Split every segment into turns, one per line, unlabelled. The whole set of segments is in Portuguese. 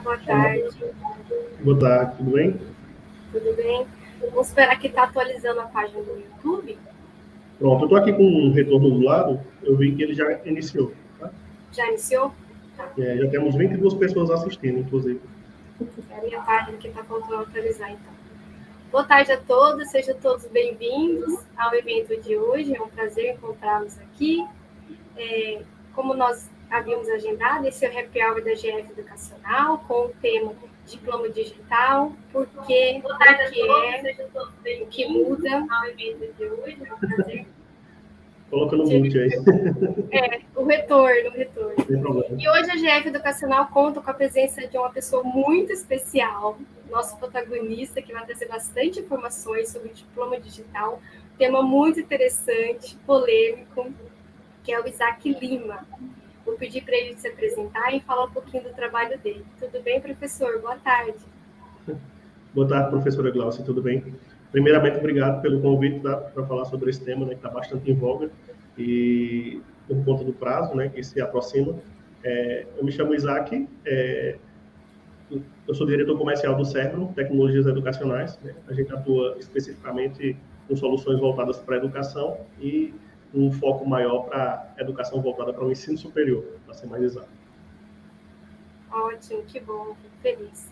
boa tarde.
Boa tarde, tudo bem?
Tudo bem? Vamos esperar que está atualizando a página do YouTube.
Pronto, eu estou aqui com um retorno do lado, eu vi que ele já iniciou, tá?
Já iniciou? Tá.
Já temos 22 pessoas assistindo, inclusive.
É a minha página que está faltando atualizar, então. Boa tarde a todos, sejam todos bem-vindos ao evento de hoje. É um prazer encontrá-los aqui. Como nós havíamos agendado, esse é o Happy Hour da GF Educacional, com o tema Diploma Digital, por quê, o que muda ao evento de hoje. É um prazer.
Coloca no mute aí.
O retorno.
Sem problema.
E hoje a GF Educacional conta com a presença de uma pessoa muito especial, nosso protagonista, que vai trazer bastante informações sobre o diploma digital, tema muito interessante, polêmico, que é o Isaac Lima. Vou pedir para ele se apresentar e falar um pouquinho do trabalho dele. Tudo bem, professor? Boa tarde.
Boa tarde, professora Glaucia, tudo bem? Primeiramente, obrigado pelo convite para falar sobre esse tema, né, que está bastante em voga, e por conta do prazo, né, que se aproxima. Eu me chamo Isaac, eu sou diretor comercial do Cérebro, Tecnologias Educacionais, né? A gente atua especificamente com soluções voltadas para a educação e um foco maior para a educação voltada para o ensino superior, para ser mais exato.
Ótimo, que bom, fico feliz.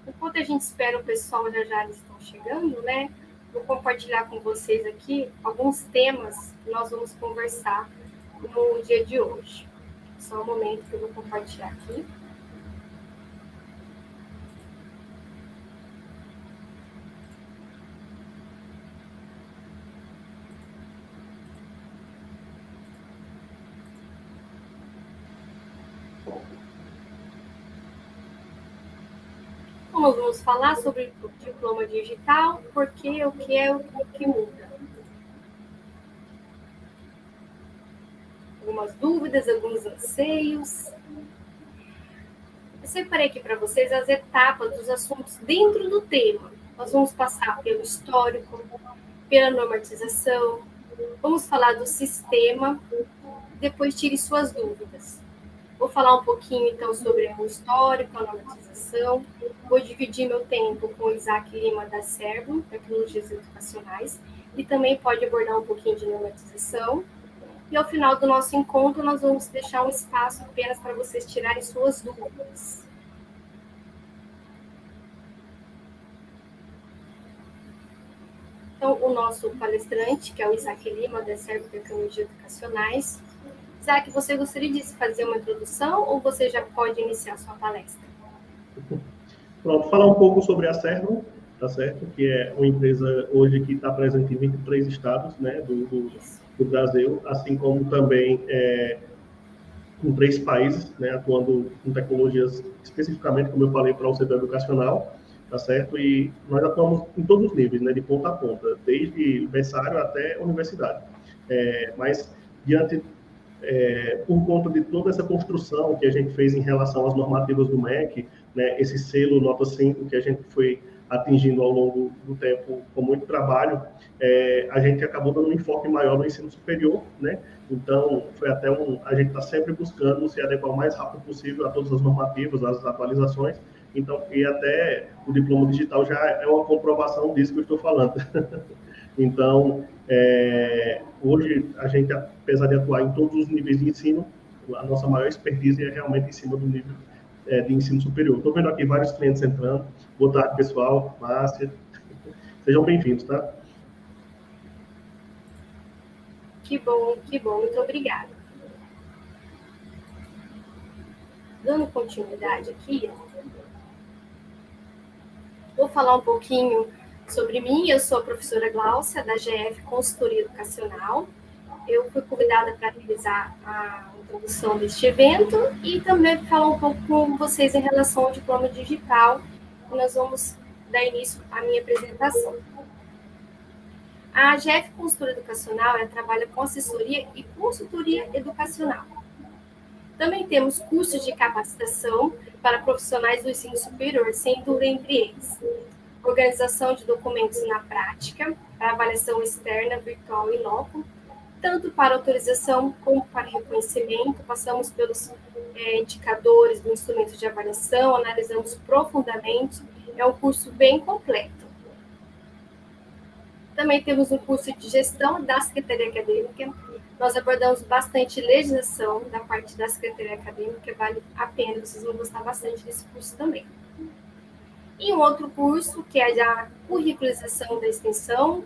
Enquanto a gente espera o pessoal, já eles estão chegando, né? Vou compartilhar com vocês aqui alguns temas que nós vamos conversar no dia de hoje. Só um momento que eu vou compartilhar aqui. Nós vamos falar sobre o diploma digital, porque o que é o que muda. Algumas dúvidas, alguns anseios. Eu separei aqui para vocês as etapas dos assuntos dentro do tema. Nós vamos passar pelo histórico, pela normatização, vamos falar do sistema, depois tire suas dúvidas. Vou falar um pouquinho, então, sobre o histórico, a normatização. Vou dividir meu tempo com o Isaac Lima da Cérebro, Tecnologias Educacionais, e também pode abordar um pouquinho de normatização. E ao final do nosso encontro, nós vamos deixar um espaço apenas para vocês tirarem suas dúvidas. Então, o nosso palestrante, que é o Isaac Lima da Cérebro, Tecnologias Educacionais. Isaac, você gostaria de fazer uma introdução ou você já pode iniciar a sua palestra?
Pronto, falar um pouco sobre a Cérebro, tá certo? Que é uma empresa hoje que está presente em 23 estados, né, do Brasil, assim como também em 3 países, né, atuando com tecnologias especificamente, como eu falei, para o setor educacional, tá certo? E nós atuamos em todos os níveis, né, de ponta a ponta, desde berçário até universidade. Mas diante por conta de toda essa construção que a gente fez em relação às normativas do MEC, né, esse selo nota 5 que a gente foi atingindo ao longo do tempo com muito trabalho, a gente acabou dando um enfoque maior no ensino superior, né? Então, foi até a gente está sempre buscando se adequar o mais rápido possível a todas as normativas, as atualizações. Então, e até o diploma digital já é uma comprovação disso que eu estou falando. Então, hoje, a gente, apesar de atuar em todos os níveis de ensino, a nossa maior expertise é realmente em cima do nível de ensino superior. Estou vendo aqui vários clientes entrando. Boa tarde, pessoal. Márcia. Sejam bem-vindos, tá?
Que bom. Muito obrigada. Dando continuidade aqui, vou falar um pouquinho sobre mim. Eu sou a professora Glaucia, da GF Consultoria Educacional. Eu fui convidada para realizar a introdução deste evento e também falar um pouco com vocês em relação ao diploma digital. E nós vamos dar início à minha apresentação. A GF Consultoria Educacional trabalha com assessoria e consultoria educacional. Também temos cursos de capacitação para profissionais do ensino superior, sem dúvida entre eles. Organização de documentos na prática, para avaliação externa, virtual e loco, tanto para autorização como para reconhecimento. Passamos pelos indicadores do instrumento de avaliação, analisamos profundamente, é um curso bem completo. Também temos um curso de gestão da Secretaria Acadêmica, nós abordamos bastante legislação da parte da Secretaria Acadêmica, vale a pena, vocês vão gostar bastante desse curso também. E um outro curso, que é a curricularização da extensão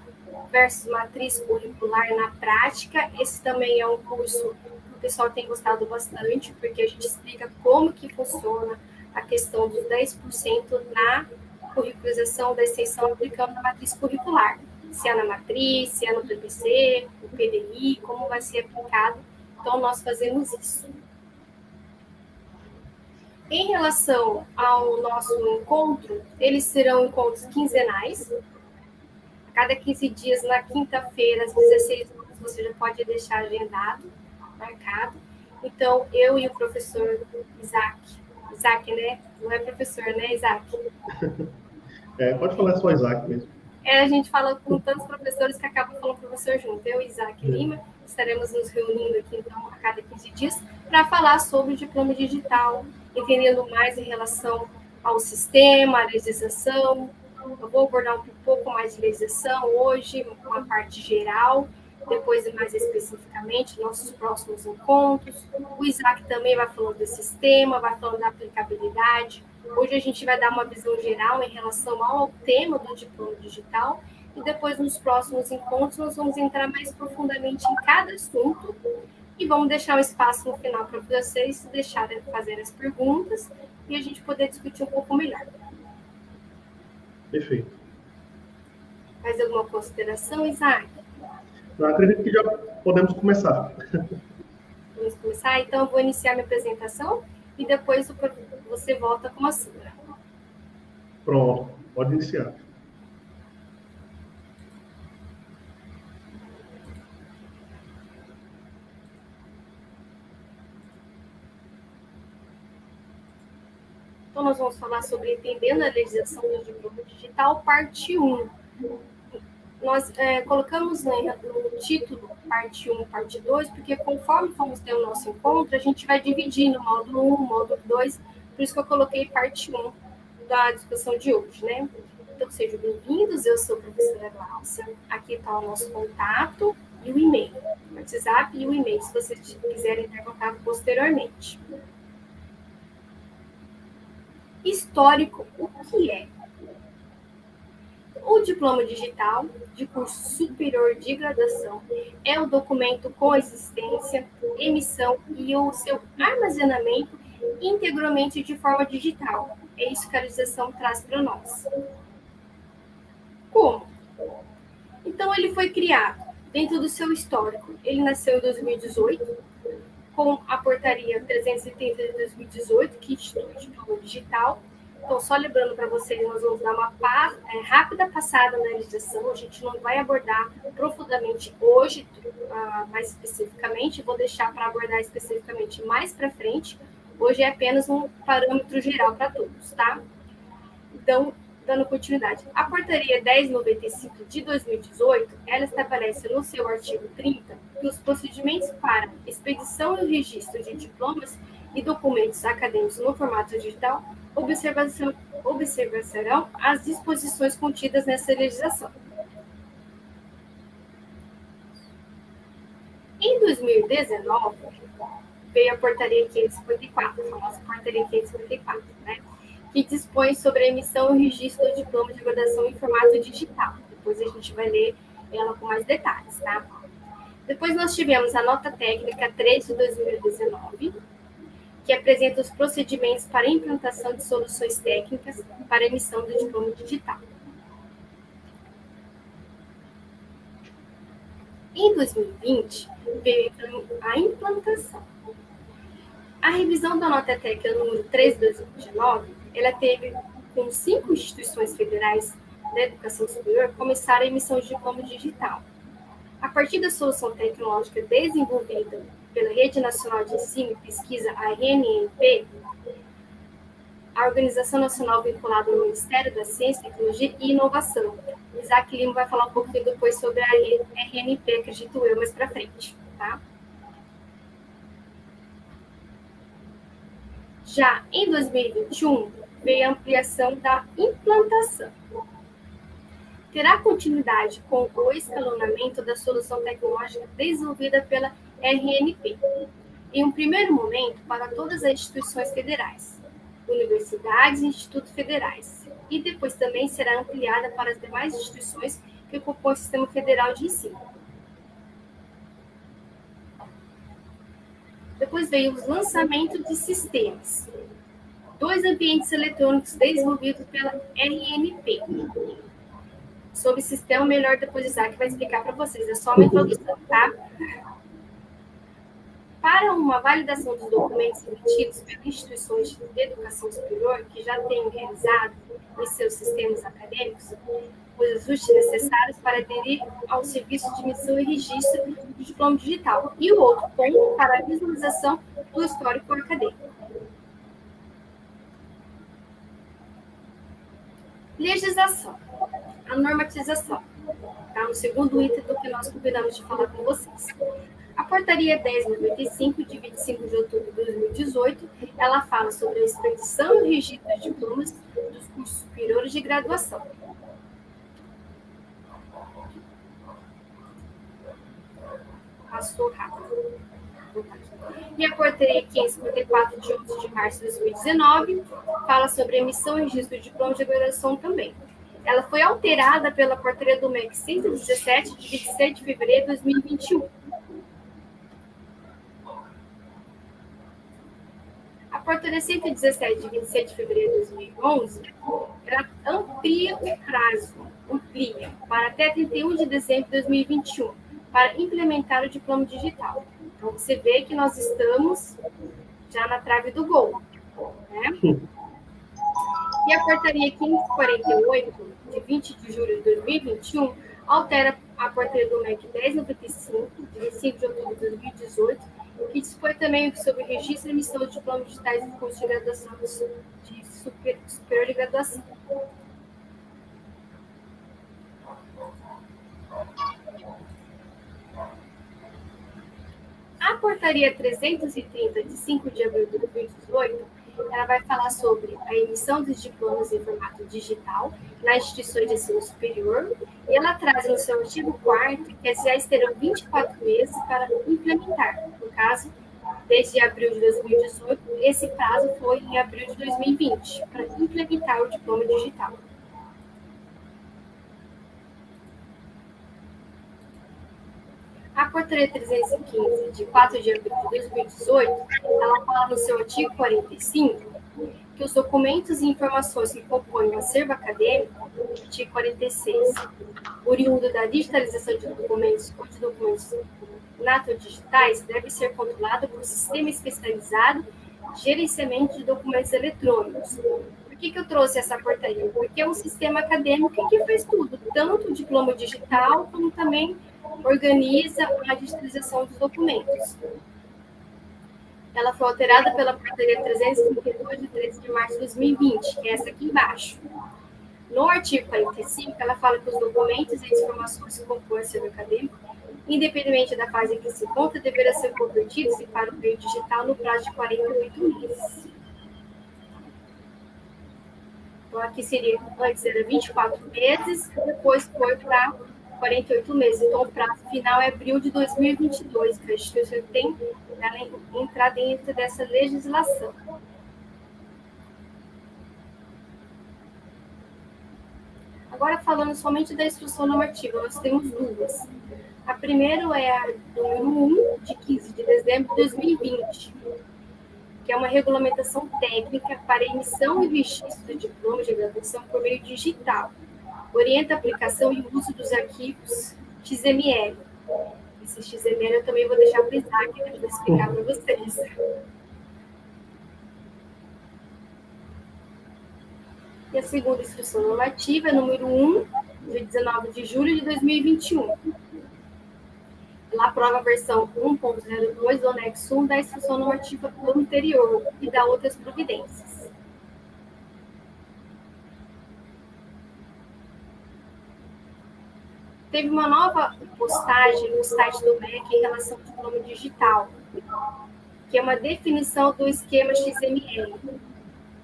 versus matriz curricular na prática. Esse também é um curso que o pessoal tem gostado bastante, porque a gente explica como que funciona a questão dos 10% na curricularização da extensão aplicando na matriz curricular. Se é na matriz, se é no PPC, o PDI, como vai ser aplicado. Então, nós fazemos isso. Em relação ao nosso encontro, eles serão encontros quinzenais. A cada 15 dias, na quinta-feira, às 16 horas, você já pode deixar agendado, marcado. Então, eu e o professor Isaac, né? Não é professor, né, Isaac?
Pode falar só Isaac mesmo.
A gente fala com tantos professores que acaba falando professor junto. Eu e Isaac Lima estaremos nos reunindo aqui, então, a cada 15 dias, para falar sobre o diploma digital, entendendo mais em relação ao sistema, à legislação. Eu vou abordar um pouco mais de legislação hoje, uma parte geral, depois mais especificamente, nossos próximos encontros. O Isaac também vai falando do sistema, vai falando da aplicabilidade. Hoje a gente vai dar uma visão geral em relação ao tema do diploma digital e depois nos próximos encontros nós vamos entrar mais profundamente em cada assunto e vamos deixar um espaço no final para vocês deixarem fazer as perguntas e a gente poder discutir um pouco melhor.
Perfeito.
Mais alguma consideração, Isaac?
Eu acredito que já podemos começar.
Vamos começar? Então eu vou iniciar minha apresentação e depois você volta com a sua.
Pronto, pode iniciar.
Então, nós vamos falar sobre entendendo a legislação do diploma digital, parte 1. Nós colocamos no título parte 1, parte 2, porque conforme formos ter o nosso encontro, a gente vai dividir no módulo 1, módulo 2, por isso que eu coloquei parte 1 da discussão de hoje, né? Então, sejam bem-vindos, eu sou a professora Glaucia, aqui está o nosso contato e o e-mail, o WhatsApp e o e-mail, se vocês quiserem ter contato posteriormente. Histórico, o que é? O diploma digital de curso superior de graduação é o documento com existência, emissão e o seu armazenamento integralmente de forma digital. É isso que a legislação traz para nós. Como? Então, ele foi criado dentro do seu histórico. Ele nasceu em 2018, com a portaria 330 de 2018, que institui o diploma digital. Então, só lembrando para vocês, nós vamos dar uma rápida passada na legislação, a gente não vai abordar profundamente hoje, mais especificamente, vou deixar para abordar especificamente mais para frente. Hoje é apenas um parâmetro geral para todos, tá? Então, dando continuidade. A portaria 1095 de 2018, ela estabelece no seu artigo 30 que os procedimentos para expedição e registro de diplomas e documentos acadêmicos no formato digital observarão as disposições contidas nessa legislação. Em 2019, veio a portaria 554, a famosa portaria 554, né? Que dispõe sobre a emissão e registro do diploma de graduação em formato digital. Depois a gente vai ler ela com mais detalhes, tá? Depois nós tivemos a nota técnica 3 de 2019, que apresenta os procedimentos para implantação de soluções técnicas para emissão do diploma digital. Em 2020, veio a implantação. A revisão da nota técnica número 3 de 2019, ela teve, com 5 instituições federais da educação superior, começaram a emissão de diploma digital. A partir da solução tecnológica desenvolvida pela Rede Nacional de Ensino e Pesquisa, a RNEP, a Organização Nacional vinculada ao Ministério da Ciência, Tecnologia e Inovação. Isaac Lima vai falar um pouquinho depois sobre a RNP, acredito eu, mais para frente, tá? Já em 2021, veio a ampliação da implantação. Terá continuidade com o escalonamento da solução tecnológica desenvolvida pela RNP, em um primeiro momento para todas as instituições federais, universidades e institutos federais, e depois também será ampliada para as demais instituições que compõem o Sistema Federal de Ensino. Depois veio os lançamentos de sistemas. 2 ambientes eletrônicos desenvolvidos pela RNP. Sobre sistema, melhor depois Isaac vai explicar para vocês, é só uma introdução, tá? Para uma validação dos documentos emitidos pelas instituições de educação superior que já tenham realizado em seus sistemas acadêmicos os ajustes necessários para aderir ao serviço de emissão e registro do diploma digital. E o outro ponto para a visualização do histórico acadêmico. Legislação. A normatização. Tá no segundo item do que nós combinamos de falar com vocês. A Portaria 1095, de 25 de outubro de 2018, ela fala sobre a expedição e registro de diplomas dos cursos superiores de graduação. Passou rápido. E a Portaria 554, de 11 de março de 2019, fala sobre a emissão e registro de diplomas de graduação também. Ela foi alterada pela Portaria do MEC 117, de 26 de fevereiro de 2021. A Portaria 117, de 27 de fevereiro de 2011, ela amplia o prazo, para até 31 de dezembro de 2021, para implementar o diploma digital. Então, você vê que nós estamos já na trave do gol, né? E a Portaria 548, de 20 de julho de 2021, altera a Portaria do MEC 1095, de 25 de outubro de 2018, que dispõe também sobre o registro e emissão de diplomas digitais em curso de graduação de superior de graduação. A Portaria 330, de 5 de abril de 2018, ela vai falar sobre a emissão dos diplomas em formato digital nas instituições de ensino superior, e ela traz no seu artigo 4º que já terão 24 meses para implementar. No caso, desde abril de 2018, esse prazo foi em abril de 2020, para implementar o diploma digital. A Portaria 315, de 4 de abril de 2018, ela fala no seu artigo 45 que os documentos e informações que compõem o acervo acadêmico, artigo 46, oriundo da digitalização de documentos ou de documentos digitais, deve ser controlado por um sistema especializado de gerenciamento de documentos eletrônicos. Por que eu trouxe essa portaria? Porque é um sistema acadêmico que faz tudo, tanto o diploma digital, como também organiza a digitalização dos documentos. Ela foi alterada pela Portaria 352, de 13 de março de 2020, que é essa aqui embaixo. No artigo 45, ela fala que os documentos e as informações que compõem o acervo acadêmico, independente da fase em que se encontra, deverão ser convertidos para o meio digital no prazo de 48 meses. Então, aqui seria, antes era 24 meses, depois foi para 48 meses. Então, o prazo final é abril de 2022, que a instituição tem que entrar dentro dessa legislação. Agora, falando somente da instrução normativa, nós temos duas. A primeira é a número 1, de 15 de dezembro de 2020, que é uma regulamentação técnica para emissão e registro de diploma de graduação por meio digital. Orienta a aplicação e o uso dos arquivos XML. Esse XML eu também vou deixar para o Isaac, que ele vai explicar para vocês. E a segunda instrução normativa é número 1, de 19 de julho de 2021. Ela aprova a versão 1.02 do anexo 1 da instrução normativa anterior e dá outras providências. Teve uma nova postagem no site do MEC em relação ao diploma digital, que é uma definição do esquema XML.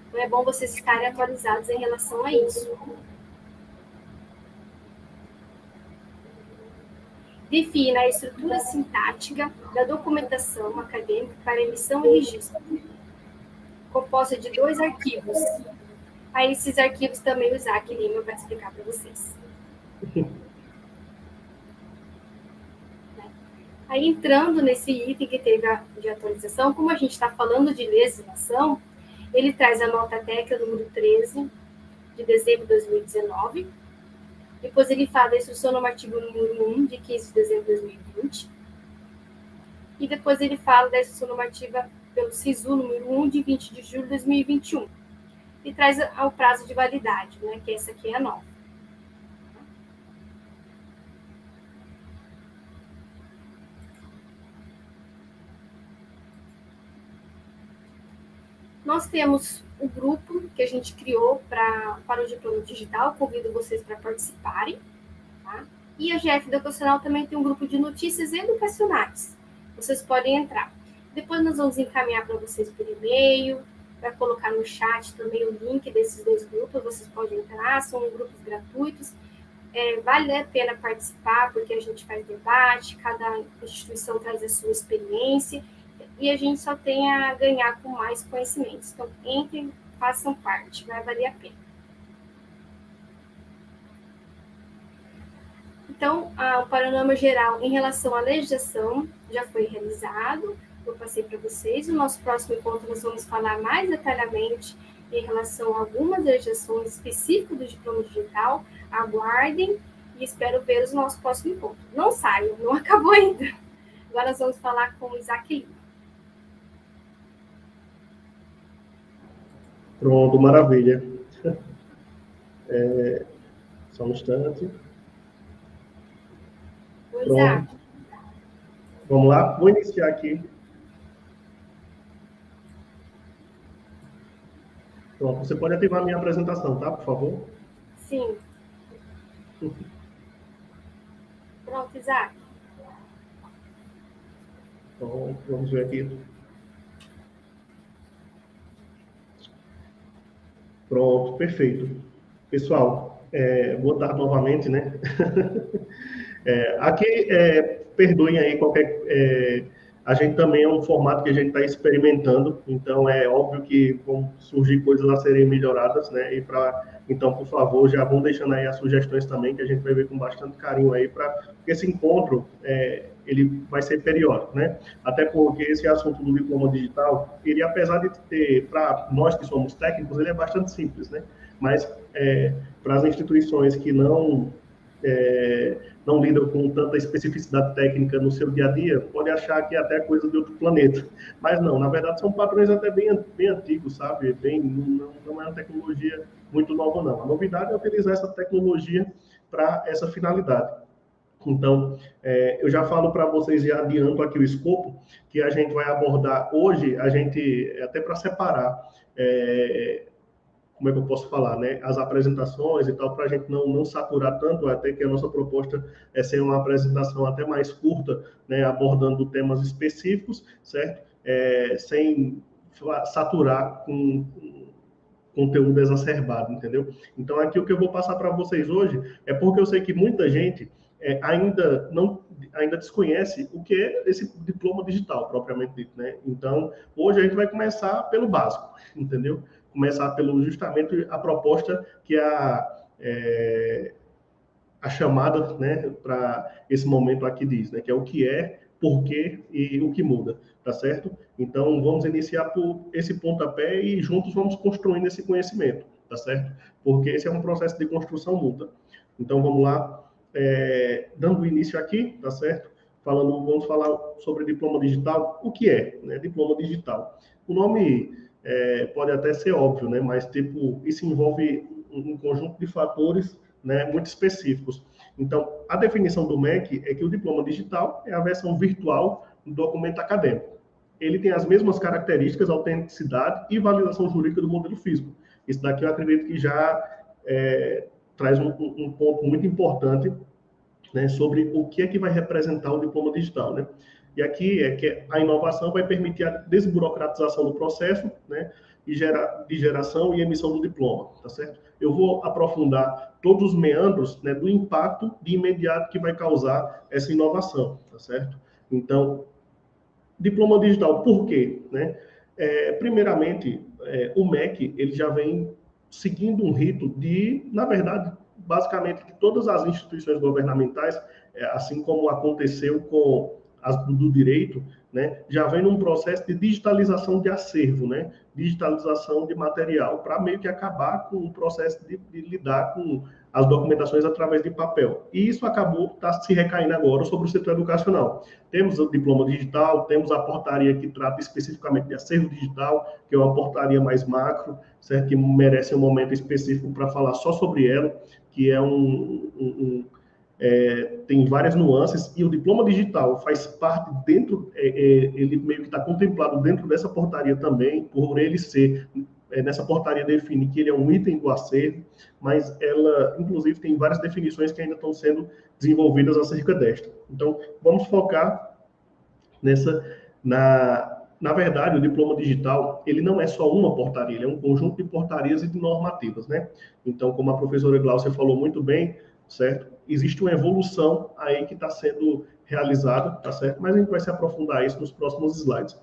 Então, é bom vocês estarem atualizados em relação a isso. Define a estrutura sintática da documentação acadêmica para emissão e registro, composta de 2 arquivos. Aí, esses arquivos também o Isaac Lima vai explicar para vocês. Aí, entrando nesse item que teve de atualização, como a gente está falando de legislação, ele traz a nota técnica número 13, de dezembro de 2019. Depois ele fala da instrução normativa número 1, de 15 de dezembro de 2020. E depois ele fala da instrução normativa pelo SISU número 1, de 20 de julho de 2021. E traz o prazo de validade, né, que essa aqui é a nova. Nós temos o grupo que a gente criou para o diploma digital, convido vocês para participarem. Tá? E a GF Educacional também tem um grupo de notícias educacionais. Vocês podem entrar. Depois nós vamos encaminhar para vocês por e-mail, vai colocar no chat também o link desses 2 grupos, vocês podem entrar, são grupos gratuitos. Vale a pena participar, porque a gente faz debate, cada instituição traz a sua experiência, e a gente só tem a ganhar com mais conhecimentos. Então, entrem, façam parte, vai valer a pena. Então, o panorama geral em relação à legislação já foi realizado, eu passei para vocês. No nosso próximo encontro, nós vamos falar mais detalhadamente em relação a algumas legislações específicas do diploma digital. Aguardem e espero vê-los no nosso próximo encontro. Não saiam, não acabou ainda. Agora nós vamos falar com o Isaac Lima.
Pronto, maravilha. Só um instante. Pronto. Vamos lá? Vou iniciar aqui. Pronto, você pode ativar a minha apresentação, tá? Por favor.
Sim. Pronto, Isaac.
Então, vamos ver aqui. Pronto, perfeito. Pessoal, boa tarde novamente, né? Aqui, perdoem aí qualquer... a gente também é um formato que a gente está experimentando, então é óbvio que vão surgir coisas a serem melhoradas, né? Então, por favor, já vão deixando aí as sugestões também, que a gente vai ver com bastante carinho aí, porque esse encontro, ele vai ser periódico, né? Até porque esse assunto do diploma digital, ele, apesar de ter, para nós que somos técnicos, ele é bastante simples, né? Mas para as instituições que não lidam com tanta especificidade técnica no seu dia a dia, pode achar que é até coisa de outro planeta. Mas não, na verdade são padrões até bem antigos, sabe? Não é uma tecnologia muito nova, não. A novidade é utilizar essa tecnologia para essa finalidade. Então, eu já falo para vocês, já adianto aqui o escopo, que a gente vai abordar hoje, até para separar... como é que eu posso falar, né? As apresentações e tal, para a gente não saturar tanto, até que a nossa proposta é ser uma apresentação até mais curta, né? Abordando temas específicos, certo? Sem saturar com conteúdo exacerbado, entendeu? Então, aqui o que eu vou passar para vocês hoje é porque eu sei que muita gente ainda desconhece o que é esse diploma digital, propriamente dito, né? Então, hoje a gente vai começar pelo básico, entendeu? Começar pelo justamente a proposta que é a chamada, né, para esse momento aqui diz, né, que é o que é, por quê e o que muda, tá certo? Então, vamos iniciar por esse pontapé e juntos vamos construindo esse conhecimento, tá certo? Porque esse é um processo de construção mútua. Então, vamos lá, dando início aqui, tá certo? Vamos falar sobre diploma digital. O que é, né, diploma digital? O nome... pode até ser óbvio, né? Mas isso envolve um conjunto de fatores, né, muito específicos. Então, a definição do MEC é que o diploma digital é a versão virtual do documento acadêmico. Ele tem as mesmas características, autenticidade e validação jurídica do modelo físico. Isso daqui eu acredito que já traz um ponto muito importante né, sobre o que é que vai representar o diploma digital, né? E aqui é que a inovação vai permitir a desburocratização do processo, né, de geração e emissão do diploma, tá certo? Eu vou aprofundar todos os meandros, né, do impacto de imediato que vai causar essa inovação, tá certo? Então, diploma digital, por quê? Né? Primeiramente, o MEC ele já vem seguindo um rito de, na verdade, basicamente, que todas as instituições governamentais, assim como aconteceu com as do direito, né, já vem num processo de digitalização de acervo, né, digitalização de material, para meio que acabar com o processo de lidar com as documentações através de papel. E isso acabou se recaindo agora sobre o setor educacional. Temos o diploma digital, temos a portaria que trata especificamente de acervo digital, que é uma portaria mais macro, certo? Que merece um momento específico para falar só sobre ela, que é tem várias nuances, e o diploma digital faz parte dentro, ele meio que está contemplado dentro dessa portaria também, por ele ser, nessa portaria define que ele é um item do acervo, mas ela, inclusive, tem várias definições que ainda estão sendo desenvolvidas acerca desta. Então, vamos focar na verdade, o diploma digital, ele não é só uma portaria, ele é um conjunto de portarias e de normativas, né? Então, como a professora Glaucia falou muito bem, certo? Existe uma evolução aí que está sendo realizada, tá certo? Mas a gente vai se aprofundar isso nos próximos slides.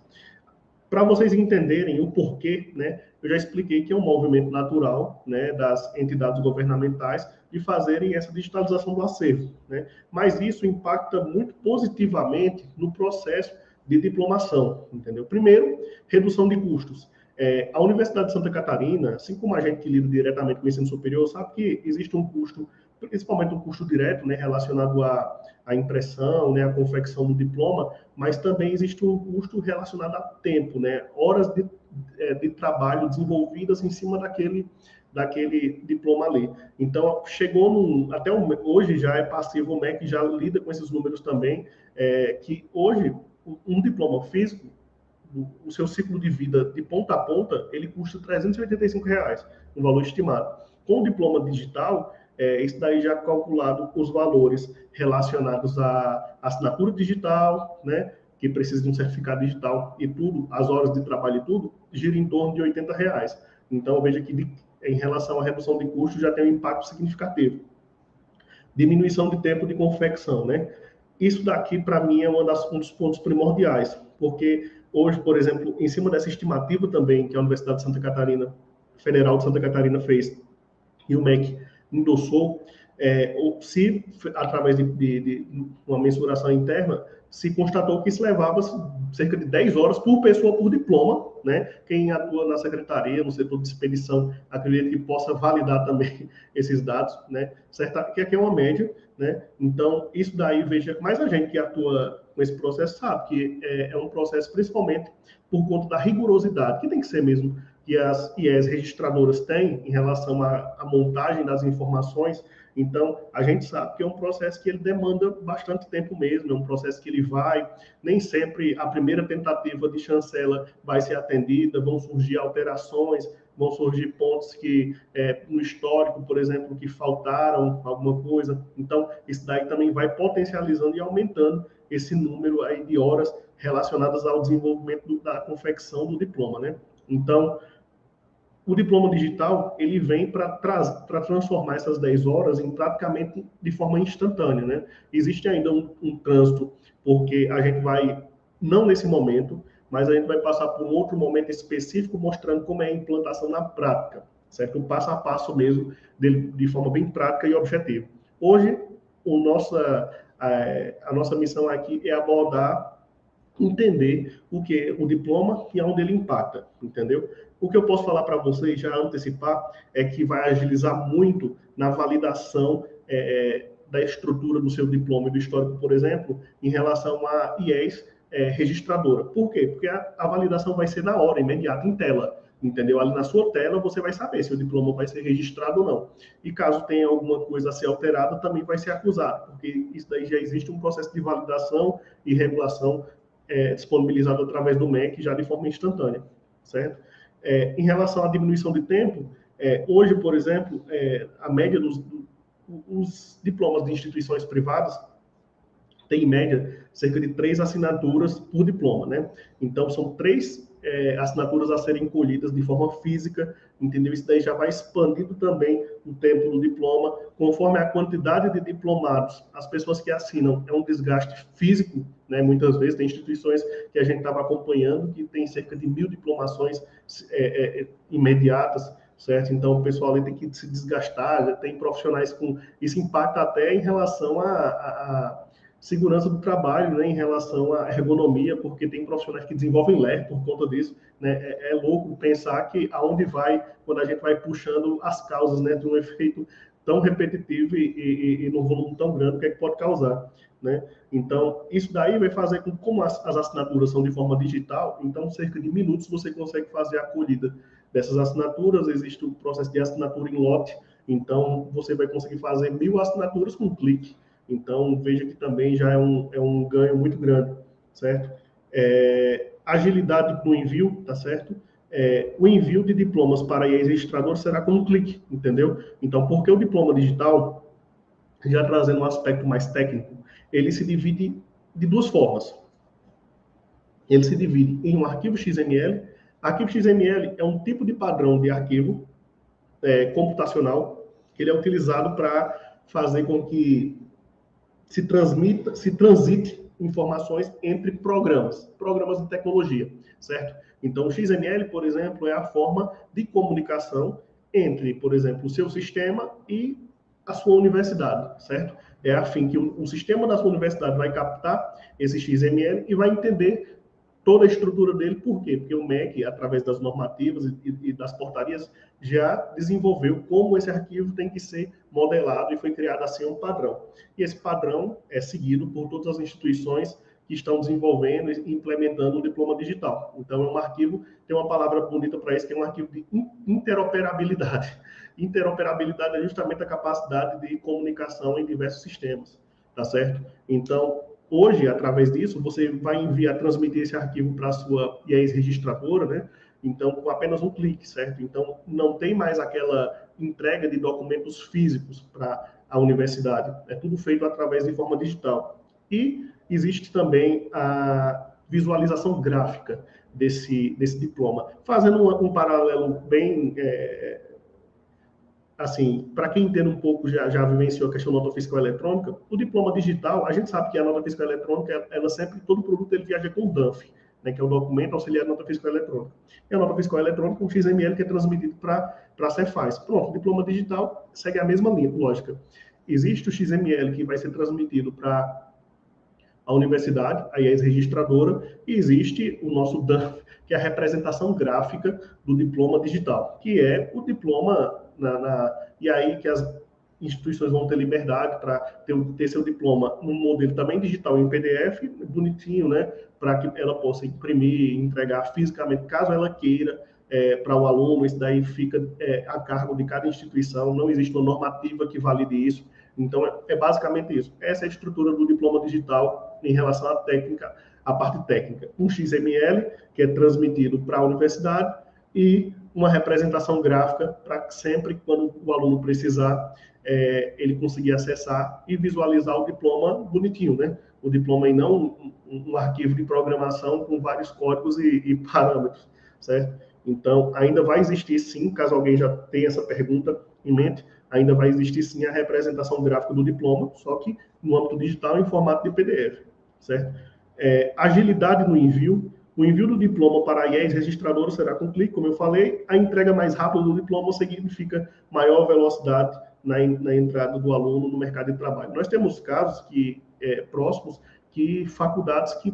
Para vocês entenderem o porquê, né, eu já expliquei que é um movimento natural, né, das entidades governamentais de fazerem essa digitalização do acervo, né? Mas isso impacta muito positivamente no processo de diplomação, entendeu? Primeiro, redução de custos. A Universidade de Santa Catarina, assim como a gente que lida diretamente com o ensino superior, sabe que existe um custo, principalmente um custo direto, né, relacionado à impressão, né, à confecção do diploma, mas também existe um custo relacionado a tempo, né, horas de trabalho desenvolvidas em cima daquele diploma ali. Então, chegou até hoje já é passivo, o MEC já lida com esses números também, que hoje um diploma físico, o seu ciclo de vida de ponta a ponta, ele custa R$385, um valor estimado. Com o diploma digital, isso daí já calculado os valores relacionados à assinatura digital, né, que precisa de um certificado digital e tudo, as horas de trabalho e tudo, gira em torno de R$80. Então, veja que em relação à redução de custos já tem um impacto significativo. Diminuição de tempo de confecção, né? Isso daqui, para mim, é um dos pontos primordiais, porque hoje, por exemplo, em cima dessa estimativa também que a Universidade de Santa Catarina, Federal de Santa Catarina fez, e o MEC endossou, se, através de uma mensuração interna, se constatou que isso levava cerca de 10 horas por pessoa por diploma, né? Quem atua na secretaria, no setor de expedição, acredito que possa validar também esses dados, né? Certo? Que aqui é uma média, né? Então, isso daí, veja, mas a gente que atua com esse processo sabe que é um processo principalmente por conta da rigorosidade, que tem que ser mesmo, que as IES registradoras têm em relação à montagem das informações. Então, a gente sabe que é um processo que ele demanda bastante tempo mesmo, é um processo que ele nem sempre a primeira tentativa de chancela vai ser atendida, vão surgir alterações, vão surgir pontos que, no histórico, por exemplo, que faltaram alguma coisa. Então, isso daí também vai potencializando e aumentando esse número aí de horas relacionadas ao desenvolvimento da confecção do diploma, né? Então, o diploma digital, ele vem para transformar essas 10 horas em praticamente de forma instantânea, né? Existe ainda um trânsito, porque a gente vai, não nesse momento, mas a gente vai passar por um outro momento específico mostrando como é a implantação na prática, certo? O passo a passo mesmo, de forma bem prática e objetiva. Hoje, a nossa missão aqui é abordar, entender o que é o diploma e aonde ele impacta, entendeu? O que eu posso falar para vocês, já antecipar, é que vai agilizar muito na validação da estrutura do seu diploma e do histórico, por exemplo, em relação à IES registradora. Por quê? Porque a validação vai ser na hora, imediata, em tela, entendeu? Ali na sua tela você vai saber se o diploma vai ser registrado ou não. E caso tenha alguma coisa a ser alterada, também vai ser acusado, porque isso daí já existe um processo de validação e regulação disponibilizado através do MEC já de forma instantânea, certo? Em relação à diminuição de tempo, hoje, por exemplo, a média os diplomas de instituições privadas têm, em média, cerca de 3 assinaturas por diploma, né? Então, são 3 assinaturas a serem colhidas de forma física, entendeu? Isso daí já vai expandindo também o tempo do diploma, conforme a quantidade de diplomados, as pessoas que assinam, é um desgaste físico, né? Muitas vezes tem instituições que a gente estava acompanhando que tem cerca de 1.000 diplomações imediatas, certo? Então, o pessoal ali tem que se desgastar, já tem profissionais com... Isso impacta até em relação a segurança do trabalho, né, em relação à ergonomia, porque tem profissionais que desenvolvem LER por conta disso, né? É louco pensar que aonde vai, quando a gente vai puxando as causas, né, de um efeito tão repetitivo e num volume tão grande, o que é que pode causar, né? Então, isso daí vai fazer com que, como as assinaturas são de forma digital, então, cerca de minutos você consegue fazer a acolhida dessas assinaturas. Existe o processo de assinatura em lote, então você vai conseguir fazer 1.000 assinaturas com um clique. Então, veja que também já é um ganho muito grande, certo? Agilidade no envio, tá certo? O envio de diplomas para ex-registrador será com um clique, entendeu? Então, porque o diploma digital, já trazendo um aspecto mais técnico, ele se divide de 2 formas. Ele se divide em um arquivo XML. Arquivo XML é um tipo de padrão de arquivo computacional, que ele é utilizado para fazer com que se transite informações entre programas de tecnologia, certo? Então, o XML, por exemplo, é a forma de comunicação entre, por exemplo, o seu sistema e a sua universidade, certo? É a fim que o sistema da sua universidade vai captar esse XML e vai entender toda a estrutura dele. Por quê? Porque o MEC, através das normativas e das portarias, já desenvolveu como esse arquivo tem que ser modelado e foi criado assim um padrão. E esse padrão é seguido por todas as instituições que estão desenvolvendo e implementando o diploma digital. Então, é um arquivo, tem uma palavra bonita para isso, que é um arquivo de interoperabilidade. Interoperabilidade é justamente a capacidade de comunicação em diversos sistemas, tá certo? Então, hoje, através disso, você vai transmitir esse arquivo para a sua ex-registradora, né? Então, com apenas um clique, certo? Então, não tem mais aquela entrega de documentos físicos para a universidade. É tudo feito através de forma digital. E existe também a visualização gráfica desse diploma. Fazendo um paralelo bem... assim, para quem entende um pouco, já vivenciou a questão da nota fiscal eletrônica, o diploma digital, a gente sabe que a nota fiscal eletrônica, ela sempre, todo produto ele viaja com DANF, né, que é o documento auxiliar de nota fiscal eletrônica. E a nota fiscal eletrônica, um XML que é transmitido para a Cefaz. Pronto, o diploma digital segue a mesma linha, lógica. Existe o XML que vai ser transmitido para a universidade, a ex-registradora, e existe o nosso DANF, que é a representação gráfica do diploma digital, que é o diploma e aí que as instituições vão ter liberdade para ter seu diploma num modelo também digital em PDF, bonitinho, né, para que ela possa imprimir, entregar fisicamente, caso ela queira, para o aluno. Isso daí fica a cargo de cada instituição, não existe uma normativa que valide isso. Então, é basicamente isso. Essa é a estrutura do diploma digital em relação à técnica, à parte técnica. Um XML, que é transmitido para a universidade, e uma representação gráfica para que sempre, quando o aluno precisar, ele conseguir acessar e visualizar o diploma bonitinho, né? O diploma e não um arquivo de programação com vários códigos e parâmetros, certo? Então, ainda vai existir, sim, caso alguém já tenha essa pergunta em mente, ainda vai existir, sim, a representação gráfica do diploma, só que no âmbito digital em formato de PDF, certo? Agilidade no envio. O envio do diploma para a IES registradora será com clique, como eu falei. A entrega mais rápida do diploma significa maior velocidade na entrada do aluno no mercado de trabalho. Nós temos casos próximos que faculdades que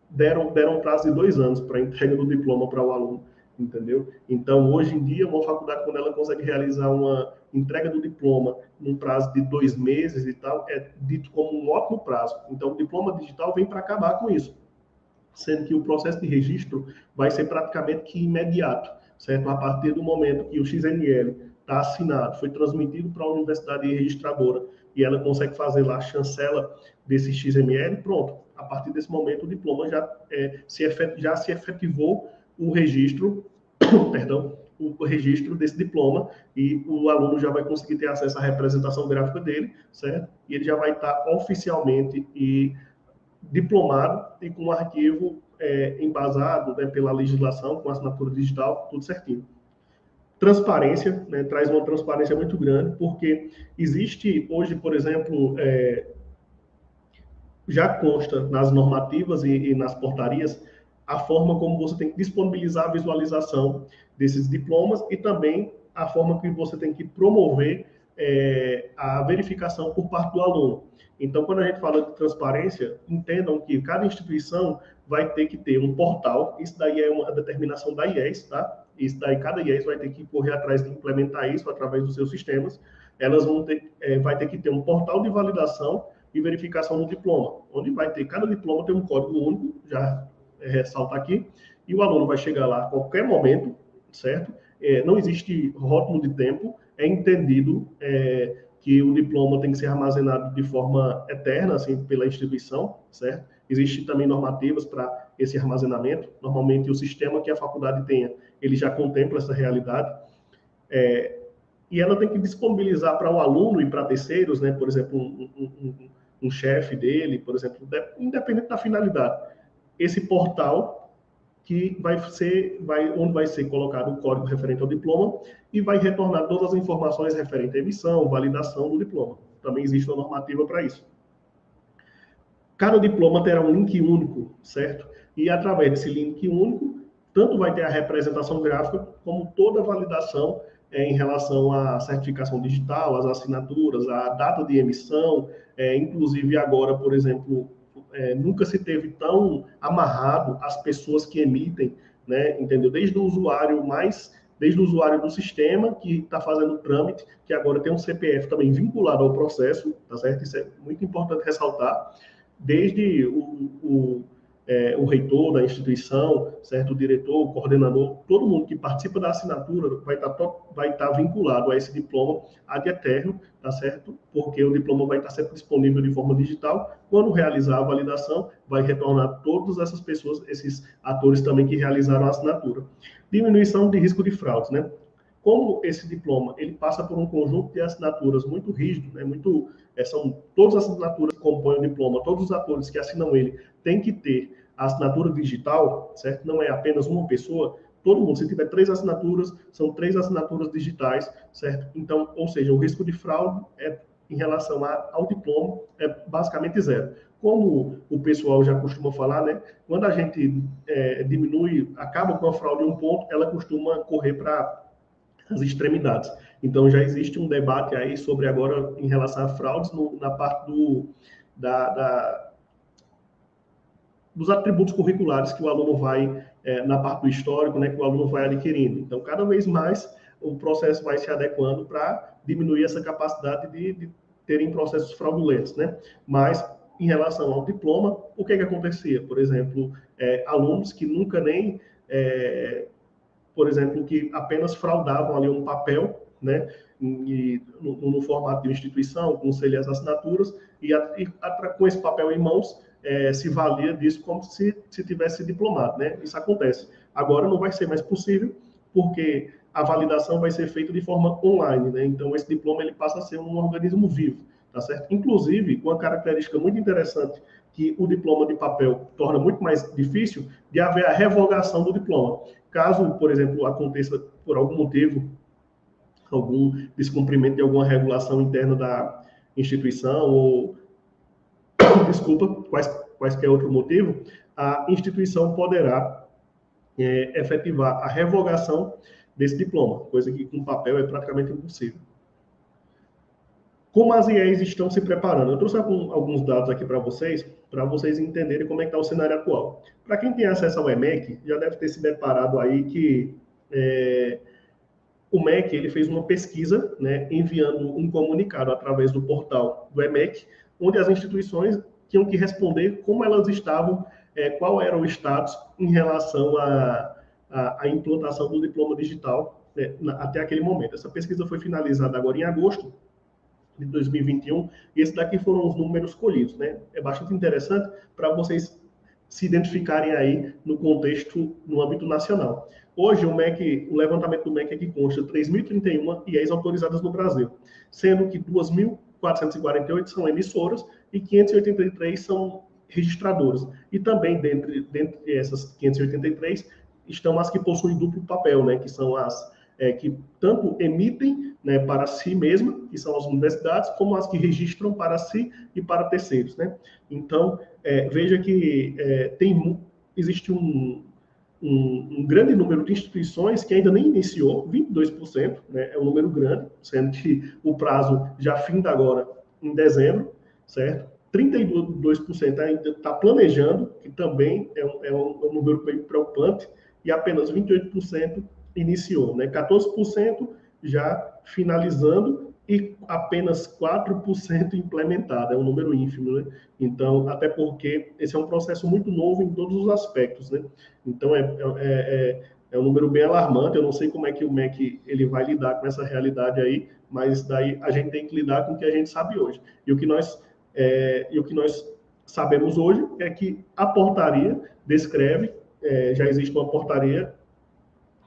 deram prazo de 2 anos para a entrega do diploma para o aluno, entendeu? Então, hoje em dia, uma faculdade, quando ela consegue realizar uma entrega do diploma num prazo de 2 meses e tal, é dito como um ótimo prazo. Então, o diploma digital vem para acabar com isso, sendo que o processo de registro vai ser praticamente que imediato, certo? A partir do momento que o XML está assinado, foi transmitido para a universidade registradora e ela consegue fazer lá a chancela desse XML, pronto. A partir desse momento, o diploma já se efetivou o registro, perdão, o registro desse diploma e o aluno já vai conseguir ter acesso à representação gráfica dele, certo? E ele já vai estar oficialmente diplomado e com um arquivo embasado, né, pela legislação, com assinatura digital, tudo certinho. Transparência, né, traz uma transparência muito grande, porque existe hoje, por exemplo, já consta nas normativas e nas portarias a forma como você tem que disponibilizar a visualização desses diplomas e também a forma que você tem que promover a verificação por parte do aluno. Então, quando a gente fala de transparência, entendam que cada instituição vai ter que ter um portal, isso daí é uma determinação da IES, tá? Isso daí, cada IES vai ter que correr atrás de implementar isso através dos seus sistemas. Elas vão ter, vai ter que ter um portal de validação e verificação do diploma, onde vai ter, cada diploma tem um código único, já ressalta aqui, e o aluno vai chegar lá a qualquer momento, certo? Não existe rótulo de tempo, é entendido que o diploma tem que ser armazenado de forma eterna, assim, pela instituição, certo? Existem também normativas para esse armazenamento, normalmente o sistema que a faculdade tenha, ele já contempla essa realidade, e ela tem que disponibilizar para o aluno e para terceiros, né, por exemplo, um chefe dele, por exemplo, independente da finalidade, esse portal que onde vai ser colocado o código referente ao diploma e vai retornar todas as informações referentes à emissão, validação do diploma. Também existe uma normativa para isso. Cada diploma terá um link único, certo? E através desse link único, tanto vai ter a representação gráfica, como toda a validação em relação à certificação digital, às assinaturas, à data de emissão, inclusive agora, por exemplo, nunca se teve tão amarrado as pessoas que emitem, né, entendeu? Desde o usuário do sistema que está fazendo o trâmite, que agora tem um CPF também vinculado ao processo, tá certo? Isso é muito importante ressaltar, desde o reitor da instituição, certo? O diretor, o coordenador, todo mundo que participa da assinatura vai estar vinculado a esse diploma ad eterno, tá certo? Porque o diploma vai estar sempre disponível de forma digital. Quando realizar a validação, vai retornar todas essas pessoas, esses atores também que realizaram a assinatura. Diminuição de risco de fraudes, né? Como esse diploma ele passa por um conjunto de assinaturas muito rígido, né? São todas as assinaturas que compõem o diploma, todos os atores que assinam ele têm que ter a assinatura digital, certo? Não é apenas uma pessoa, todo mundo, se tiver 3 assinaturas, são 3 assinaturas digitais, certo? Então, ou seja, o risco de fraude em relação ao diploma é basicamente zero. Como o pessoal já costuma falar, né? Quando a gente acaba com a fraude em um ponto, ela costuma correr para as extremidades. Então, já existe um debate aí sobre agora em relação a fraudes na parte dos atributos curriculares que o aluno vai, na parte do histórico, né, que o aluno vai adquirindo. Então, cada vez mais o processo vai se adequando para diminuir essa capacidade de terem processos fraudulentos, né? Mas, em relação ao diploma, o que acontecia? Por exemplo, alunos que nunca nem... por exemplo, que apenas fraudavam ali um papel, né, no formato de uma instituição, com selo e as assinaturas, e com esse papel em mãos, se valia disso como se tivesse diplomado, né? Isso acontece. Agora não vai ser mais possível, porque a validação vai ser feita de forma online, né? Então, esse diploma ele passa a ser um organismo vivo, tá certo? Inclusive, uma característica muito interessante que o diploma de papel torna muito mais difícil de haver a revogação do diploma. Caso, por exemplo, aconteça por algum motivo, algum descumprimento de alguma regulação interna da instituição ou, desculpa, quaisquer outro motivo, a instituição poderá efetivar a revogação desse diploma, coisa que com papel é praticamente impossível. Como as IEs estão se preparando? Eu trouxe alguns dados aqui para vocês entenderem como é que está o cenário atual. Para quem tem acesso ao EMEC, já deve ter se deparado aí que o MEC ele fez uma pesquisa, né, enviando um comunicado através do portal do EMEC, onde as instituições tinham que responder como elas estavam, qual era o status em relação à implantação do diploma digital, né, até aquele momento. Essa pesquisa foi finalizada agora em agosto de 2021, e esses daqui foram os números colhidos, né? É bastante interessante para vocês se identificarem aí no contexto, no âmbito nacional. Hoje, o levantamento do MEC é que consta 3.031 IEs autorizadas no Brasil, sendo que 2.448 são emissoras e 583 são registradoras. E também, dentre essas 583, estão as que possuem duplo papel, né, que são as que tanto emitem, né, para si mesma, que são as universidades, como as que registram para si e para terceiros, né? Então, veja que existe um grande número de instituições que ainda nem iniciou, 22%, né, é um número grande, sendo que o prazo já finda agora em dezembro, certo? 32% ainda está planejando, que também é um número bem preocupante, e apenas 28% iniciou, né? 14% já finalizando e apenas 4% implementado, é um número ínfimo, né? Então, até porque esse é um processo muito novo em todos os aspectos, né? Então, é um número bem alarmante, eu não sei como é que o MEC ele vai lidar com essa realidade aí, mas daí a gente tem que lidar com o que a gente sabe hoje. E o que nós sabemos hoje é que a portaria descreve, já existe uma portaria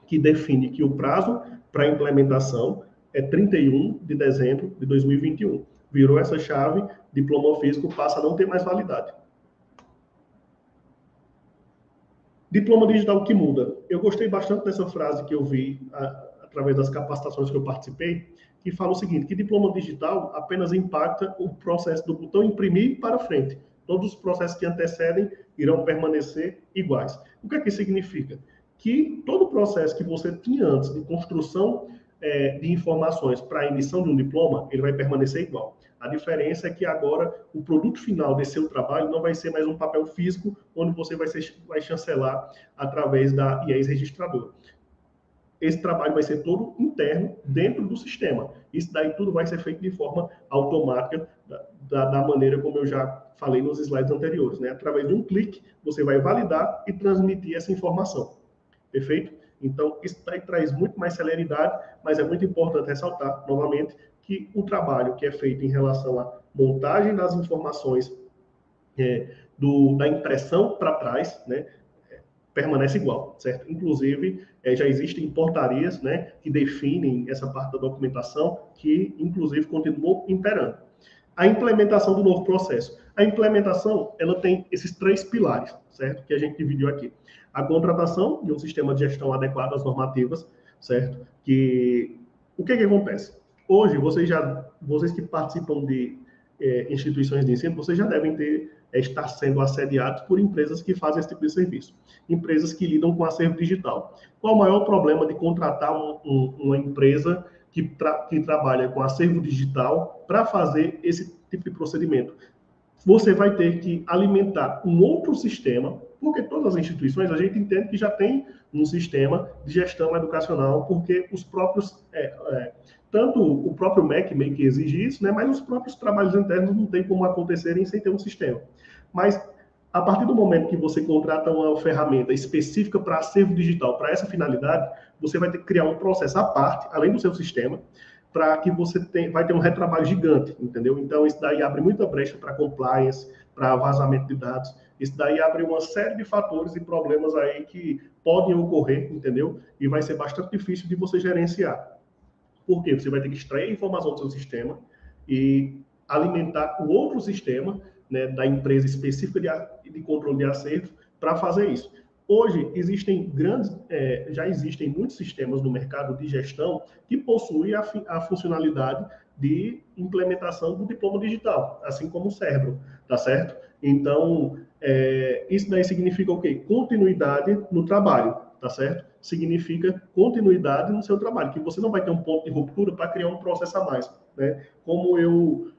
que define que o prazo para implementação é 31 de dezembro de 2021. Virou essa chave, diploma físico passa a não ter mais validade. Diploma digital que muda. Eu gostei bastante dessa frase que eu vi através das capacitações que eu participei, que fala o seguinte, que diploma digital apenas impacta o processo do botão imprimir para frente. Todos os processos que antecedem irão permanecer iguais. O que é que significa? Que todo o processo que você tinha antes de construção de informações para a emissão de um diploma, ele vai permanecer igual. A diferença é que agora o produto final desse seu trabalho não vai ser mais um papel físico, onde você vai chancelar através da IES registradora. Esse trabalho vai ser todo interno, dentro do sistema. Isso daí tudo vai ser feito de forma automática, da maneira como eu já falei nos slides anteriores, né? Através de um clique, você vai validar e transmitir essa informação. Perfeito? Então, isso daí traz muito mais celeridade, mas é muito importante ressaltar, novamente, que o trabalho que é feito em relação à montagem das informações da impressão para trás, né, permanece igual, certo? Inclusive, já existem portarias, né, que definem essa parte da documentação, que, inclusive, continuou imperando. A implementação do novo processo. A implementação, ela tem esses 3 pilares, certo? Que a gente dividiu aqui. A contratação de um sistema de gestão adequado às normativas, certo? O que acontece? Hoje, vocês que participam de instituições de ensino, vocês já devem estar sendo assediados por empresas que fazem esse tipo de serviço. Empresas que lidam com acervo digital. Qual o maior problema de contratar uma empresa que trabalha com acervo digital para fazer esse tipo de procedimento? Você vai ter que alimentar um outro sistema, porque todas as instituições, a gente entende que já tem um sistema de gestão educacional, porque os próprios, tanto o próprio MEC meio que exige isso, né, mas os próprios trabalhos internos não tem como acontecerem sem ter um sistema. Mas, a partir do momento que você contrata uma ferramenta específica para acervo digital, para essa finalidade, você vai ter que criar um processo à parte, além do seu sistema, para que você vai ter um retrabalho gigante, entendeu? Então, isso daí abre muita brecha para compliance, para vazamento de dados. Isso daí abre uma série de fatores e problemas aí que podem ocorrer, entendeu? E vai ser bastante difícil de você gerenciar. Por quê? Você vai ter que extrair a informação do seu sistema e alimentar o outro sistema, né, da empresa específica de controle de acervo para fazer isso. Hoje, já existem muitos sistemas no mercado de gestão que possuem a funcionalidade de implementação do diploma digital, assim como o Cerbero, tá certo? Então, isso daí significa o quê? Continuidade no trabalho, tá certo? Significa continuidade no seu trabalho, que você não vai ter um ponto de ruptura para criar um processo a mais, né? Como eu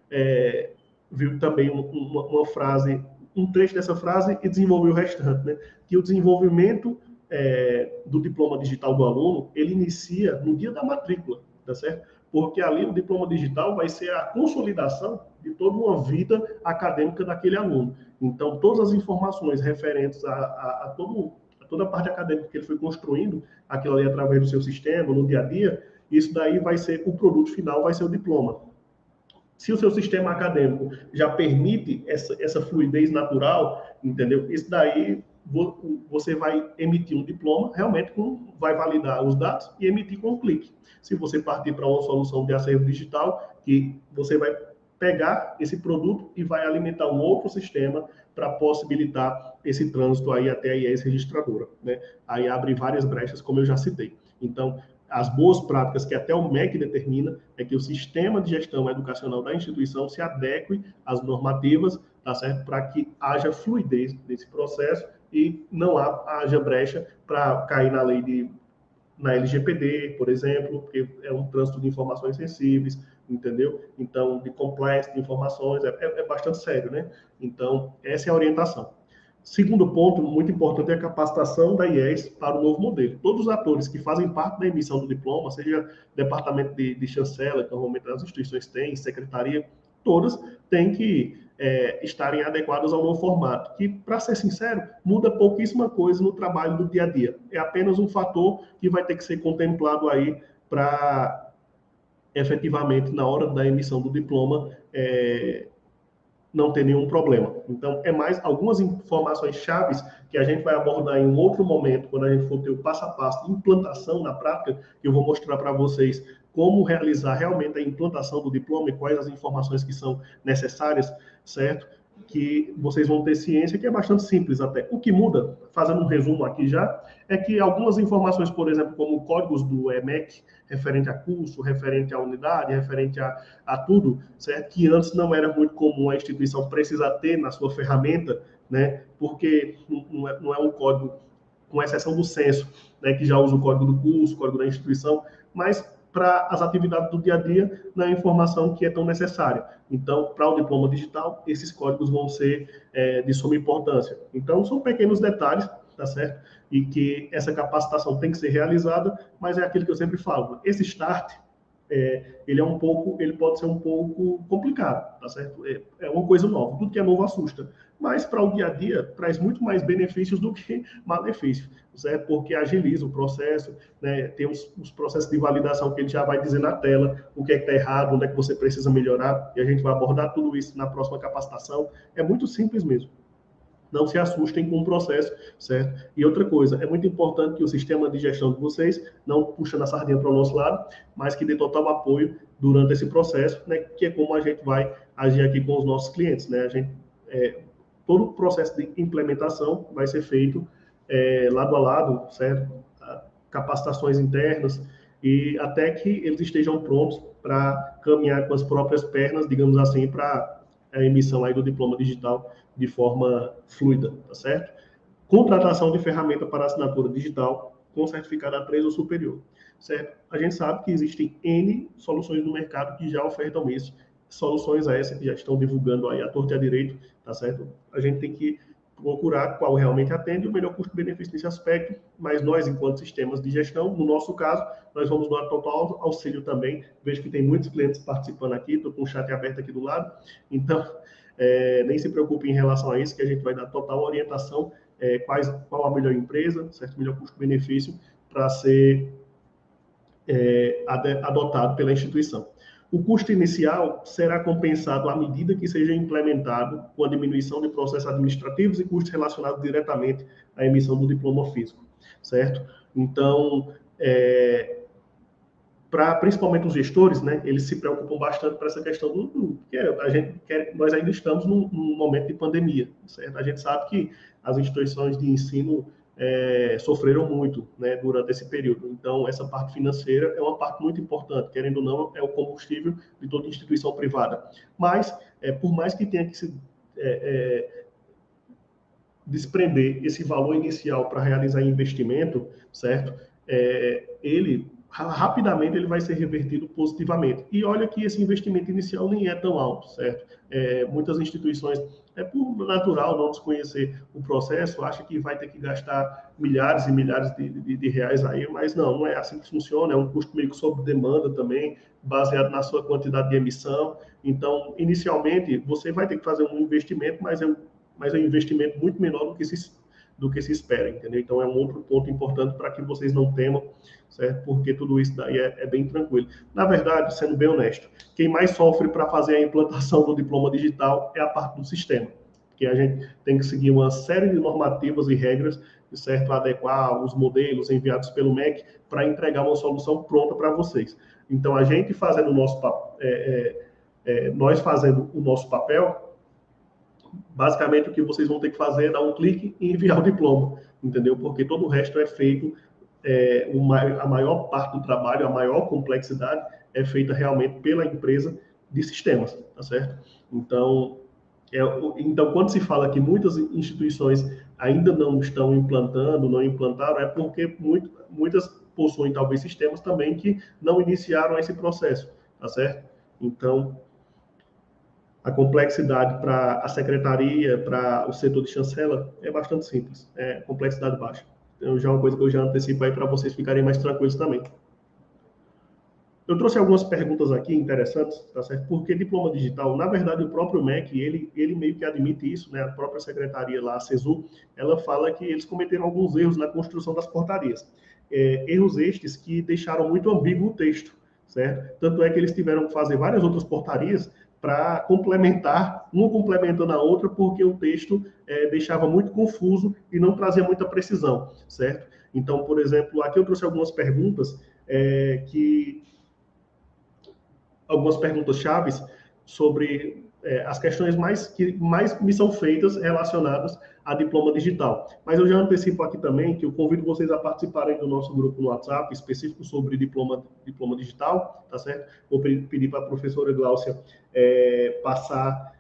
vi também uma frase, um trecho dessa frase e desenvolver o restante, né? Que o desenvolvimento do diploma digital do aluno, ele inicia no dia da matrícula, tá certo? Porque ali o diploma digital vai ser a consolidação de toda uma vida acadêmica daquele aluno. Então, todas as informações referentes a toda a parte acadêmica que ele foi construindo, aquilo ali através do seu sistema, no dia a dia, isso daí vai ser, o produto final vai ser o diploma. Se o seu sistema acadêmico já permite essa fluidez natural, entendeu? Isso daí você vai emitir um diploma, realmente vai validar os dados e emitir com um clique. Se você partir para uma solução de acervo digital, que você vai pegar esse produto e vai alimentar um outro sistema para possibilitar esse trânsito aí até a IES registradora, né? Aí abre várias brechas, como eu já citei. Então, as boas práticas que até o MEC determina é que o sistema de gestão educacional da instituição se adeque às normativas, tá certo? Para que haja fluidez desse processo e não haja brecha para cair na LGPD, por exemplo, porque é um trânsito de informações sensíveis, entendeu? Então, de compliance de informações, é bastante sério, né? Então, essa é a orientação. Segundo ponto, muito importante, é a capacitação da IES para o novo modelo. Todos os atores que fazem parte da emissão do diploma, seja departamento de chancela, que normalmente as instituições têm, secretaria, todas têm que estarem adequadas ao novo formato, que, para ser sincero, muda pouquíssima coisa no trabalho do dia a dia. É apenas um fator que vai ter que ser contemplado aí para, efetivamente, na hora da emissão do diploma, não ter nenhum problema. Então, é mais algumas informações chaves que a gente vai abordar em um outro momento, quando a gente for ter o passo a passo de implantação na prática, que eu vou mostrar para vocês como realizar realmente a implantação do diploma e quais as informações que são necessárias, certo? Que vocês vão ter ciência, que é bastante simples até. O que muda, fazendo um resumo aqui já, é que algumas informações, por exemplo, como códigos do EMEC, referente a curso, referente à unidade, referente a tudo, certo? Que antes não era muito comum a instituição precisar ter na sua ferramenta, né? Porque não é um código, com exceção do censo, né? Que já usa o código do curso, o código da instituição, mas para as atividades do dia a dia, não é informação que é tão necessária. Então, para o diploma digital, esses códigos vão ser de suma importância. Então, são pequenos detalhes, tá certo? E que essa capacitação tem que ser realizada, mas é aquilo que eu sempre falo. Esse start, ele pode ser um pouco complicado, tá certo? É uma coisa nova. Tudo que é novo assusta. Mas para o dia a dia, traz muito mais benefícios do que malefícios, certo? Porque agiliza o processo, né? Tem os processos de validação que ele já vai dizer na tela o que é que está errado, onde é que você precisa melhorar, e a gente vai abordar tudo isso na próxima capacitação. É muito simples mesmo. Não se assustem com o processo, certo? E outra coisa, é muito importante que o sistema de gestão de vocês não puxe a sardinha para o nosso lado, mas que dê total apoio durante esse processo, né? Que é como a gente vai agir aqui com os nossos clientes, né? Todo o processo de implementação vai ser feito lado a lado, certo? Capacitações internas e até que eles estejam prontos para caminhar com as próprias pernas, digamos assim, para a emissão aí do diploma digital de forma fluida, tá certo? Contratação de ferramenta para assinatura digital com certificado A3 ou superior, certo? A gente sabe que existem N soluções no mercado que já ofertam isso, soluções essas que já estão divulgando aí à torta e à direito, tá certo? A gente tem que procurar qual realmente atende o melhor custo-benefício nesse aspecto, mas nós, enquanto sistemas de gestão, no nosso caso, nós vamos dar total auxílio também. Vejo que tem muitos clientes participando aqui, estou com o chat aberto aqui do lado, então nem se preocupe em relação a isso, que a gente vai dar total orientação, qual a melhor empresa, certo? Melhor custo-benefício para ser adotado pela instituição. O custo inicial será compensado à medida que seja implementado com a diminuição de processos administrativos e custos relacionados diretamente à emissão do diploma físico, certo? Então, para principalmente os gestores, né, eles se preocupam bastante para essa questão nós ainda estamos num momento de pandemia, certo? A gente sabe que as instituições de ensino sofreram muito, né, durante esse período. Então, essa parte financeira é uma parte muito importante, querendo ou não, é o combustível de toda instituição privada. Mas, por mais que tenha que se desprender esse valor inicial para realizar investimento, certo? Rapidamente ele vai ser revertido positivamente. E olha que esse investimento inicial nem é tão alto, certo? Muitas instituições, por natural não desconhecer o processo, acha que vai ter que gastar milhares e milhares de reais aí, mas não é assim que funciona, é um custo meio que sob demanda também, baseado na sua quantidade de emissão. Então, inicialmente, você vai ter que fazer um investimento, mas é um investimento muito menor do que se espera, entendeu? Então, é um outro ponto importante para que vocês não temam, certo? Porque tudo isso daí é bem tranquilo. Na verdade, sendo bem honesto, quem mais sofre para fazer a implantação do diploma digital é a parte do sistema, porque a gente tem que seguir uma série de normativas e regras, certo? Adequar os modelos enviados pelo MEC para entregar uma solução pronta para vocês. Então, a gente fazendo o nosso nós fazendo o nosso papel, basicamente o que vocês vão ter que fazer é dar um clique e enviar o diploma, entendeu? Porque todo o resto é feito, a maior parte do trabalho, a maior complexidade é feita realmente pela empresa de sistemas, tá certo? Então, quando se fala que muitas instituições ainda não estão implantando, não implantaram, é porque muitas possuem talvez sistemas também que não iniciaram esse processo, tá certo? Então, a complexidade para a secretaria, para o setor de chancela, é bastante simples, é complexidade baixa. Então, já é uma coisa que eu já antecipo aí para vocês ficarem mais tranquilos também. Eu trouxe algumas perguntas aqui interessantes, tá certo? Porque diploma digital, na verdade, o próprio MEC, ele meio que admite isso, né? A própria secretaria lá, a CESU, ela fala que eles cometeram alguns erros na construção das portarias. Erros estes que deixaram muito ambíguo o texto, certo? Tanto é que eles tiveram que fazer várias outras portarias para complementar, uma complementando a outra, porque o texto deixava muito confuso e não trazia muita precisão, certo? Então, por exemplo, aqui eu trouxe algumas perguntas algumas perguntas chaves sobre as questões que mais me são feitas relacionadas a diploma digital. Mas eu já antecipo aqui também que eu convido vocês a participarem do nosso grupo no WhatsApp, específico sobre diploma digital, tá certo? Vou pedir para a professora Gláucia passar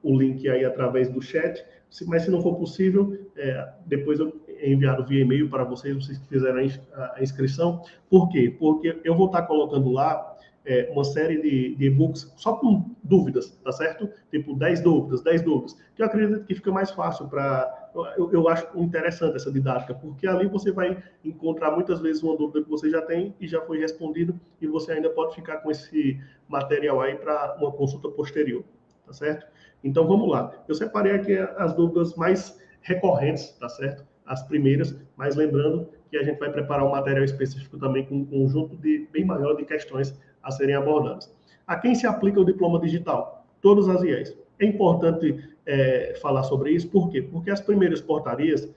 o link aí através do chat, mas se não for possível, depois eu enviar via e-mail para vocês que fizeram a inscrição. Por quê? Porque eu vou estar colocando lá uma série de e-books só com dúvidas, tá certo? Tipo, 10 dúvidas, que eu acredito que fica mais fácil para... Eu acho interessante essa didática, porque ali você vai encontrar muitas vezes uma dúvida que você já tem e já foi respondido, e você ainda pode ficar com esse material aí para uma consulta posterior, tá certo? Então, vamos lá. Eu separei aqui as dúvidas mais recorrentes, tá certo? As primeiras, mas lembrando que a gente vai preparar um material específico também com um conjunto bem maior de questões a serem abordadas. A quem se aplica o diploma digital? Todas as IES. É importante falar sobre isso, por quê? Porque as primeiras portarias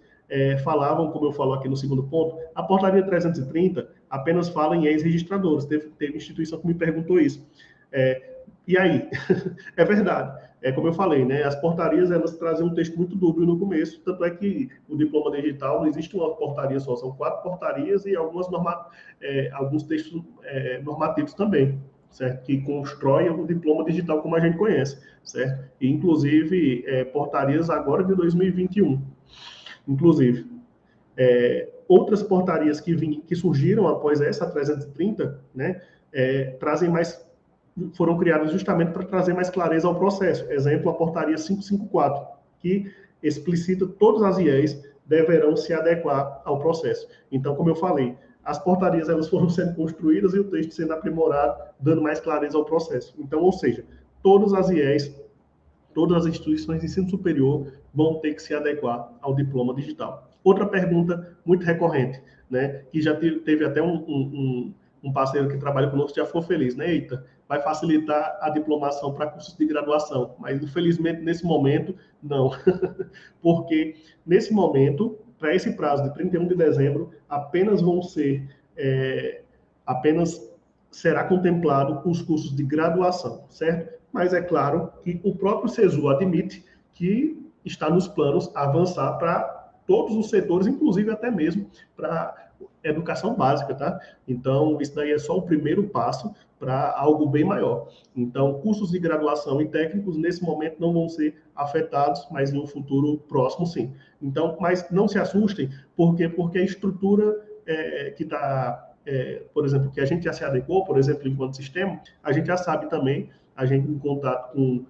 falavam, como eu falo aqui no segundo ponto, a portaria 330 apenas fala em ex-registradores. Teve instituição que me perguntou isso. E aí? É verdade. Como eu falei, né? As portarias, elas trazem um texto muito dúbio no começo, tanto é que o diploma digital não existe uma portaria só, são 4 portarias e alguns textos normativos também, certo? Que constroem o diploma digital como a gente conhece, certo? E, inclusive, portarias agora de 2021. Inclusive, outras portarias que surgiram após essa 330, né? Foram criadas justamente para trazer mais clareza ao processo. Exemplo, a portaria 554, que explicita todas as IEs deverão se adequar ao processo. Então, como eu falei, as portarias elas foram sendo construídas e o texto sendo aprimorado, dando mais clareza ao processo. Então, ou seja, todas as IEs, todas as instituições de ensino superior vão ter que se adequar ao diploma digital. Outra pergunta muito recorrente, né, que já teve até um parceiro que trabalha conosco já ficou feliz, né? Eita, vai facilitar a diplomação para cursos de graduação, mas infelizmente nesse momento não, porque nesse momento, para esse prazo de 31 de dezembro, apenas será contemplado os cursos de graduação, certo? Mas é claro que o próprio CESU admite que está nos planos avançar para todos os setores, inclusive até mesmo para educação básica, tá? Então, isso daí é só o primeiro passo para algo bem maior. Então, cursos de graduação e técnicos, nesse momento, não vão ser afetados, mas em um futuro próximo, sim. Então, mas não se assustem, porque a estrutura que está, por exemplo, que a gente já se adequou, por exemplo, enquanto sistema, a gente já sabe também, a gente em contato com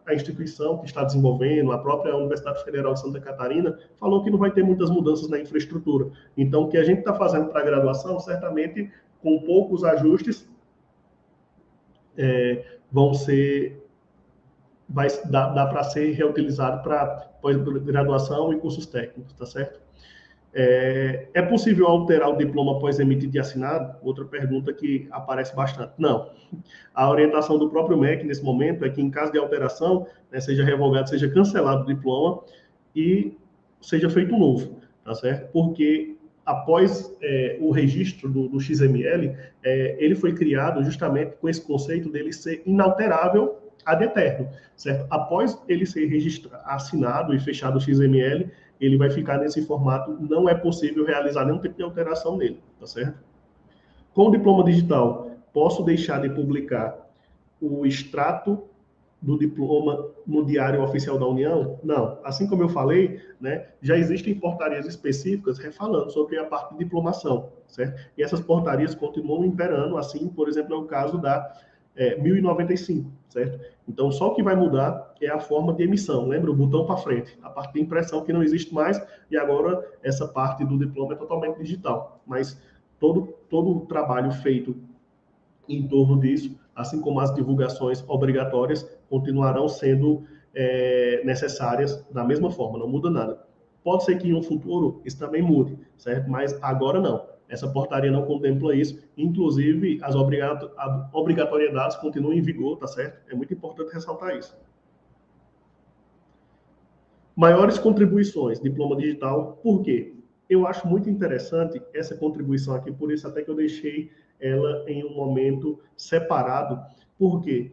a instituição que está desenvolvendo, a própria Universidade Federal de Santa Catarina, falou que não vai ter muitas mudanças na infraestrutura. Então, o que a gente está fazendo para a graduação, certamente, com poucos ajustes, vão ser dá para ser reutilizado para pós-graduação e cursos técnicos, tá certo? É possível alterar o diploma após emitir de assinado? Outra pergunta que aparece bastante. Não. A orientação do próprio MEC, nesse momento, é que, em caso de alteração, né, seja revogado, seja cancelado o diploma e seja feito um novo, tá certo? Porque, após o registro do XML, ele foi criado justamente com esse conceito dele ser inalterável ad eterno, certo? Após ele ser assinado e fechado o XML, ele vai ficar nesse formato, não é possível realizar nenhum tipo de alteração nele, tá certo? Com o diploma digital, posso deixar de publicar o extrato do diploma no Diário Oficial da União? Não. Assim como eu falei, né, já existem portarias específicas falando sobre a parte de diplomação, certo? E essas portarias continuam imperando, assim, por exemplo, é o caso da 1095, certo? Então, só o que vai mudar é a forma de emissão. Lembra? O botão para frente. A parte de impressão que não existe mais, e agora essa parte do diploma é totalmente digital. Mas todo o trabalho feito em torno disso, assim como as divulgações obrigatórias, continuarão sendo necessárias da mesma forma, não muda nada. Pode ser que em um futuro isso também mude, certo? Mas agora não. Essa portaria não contempla isso. Inclusive, as obrigatoriedades continuam em vigor, tá certo? É muito importante ressaltar isso. Maiores contribuições, diploma digital, por quê? Eu acho muito interessante essa contribuição aqui, por isso até que eu deixei ela em um momento separado, porque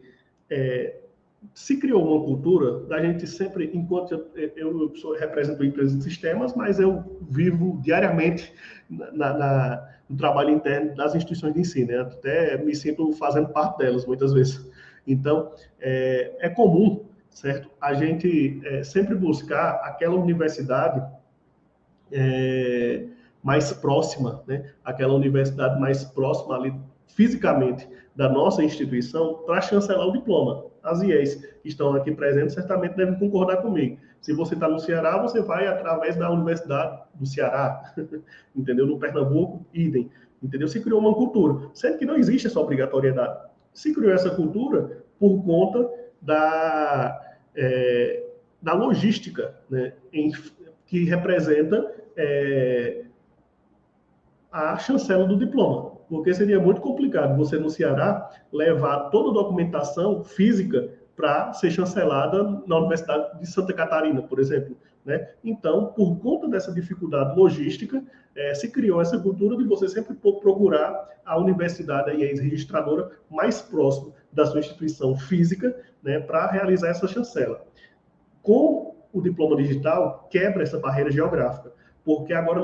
se criou uma cultura da gente sempre, enquanto eu represento empresas de sistemas, mas eu vivo diariamente no trabalho interno das instituições de ensino, né? Até me sinto fazendo parte delas muitas vezes. Então, é comum, certo? A gente sempre buscar aquela universidade mais próxima, né? Aquela universidade mais próxima ali fisicamente da nossa instituição para chancelar o diploma. As IEs que estão aqui presentes certamente devem concordar comigo. Se você está no Ceará, você vai através da Universidade do Ceará, entendeu? No Pernambuco, idem, entendeu? Se criou uma cultura, sendo que não existe essa obrigatoriedade. Se criou essa cultura por conta da logística, né? Que representa a chancela do diploma, porque seria muito complicado você no Ceará levar toda a documentação física para ser chancelada na Universidade de Santa Catarina, por exemplo, né? Então, por conta dessa dificuldade logística, se criou essa cultura de você sempre procurar a universidade, a IES registradora, mais próximo da sua instituição física, né, para realizar essa chancela. Com o diploma digital, quebra essa barreira geográfica, porque agora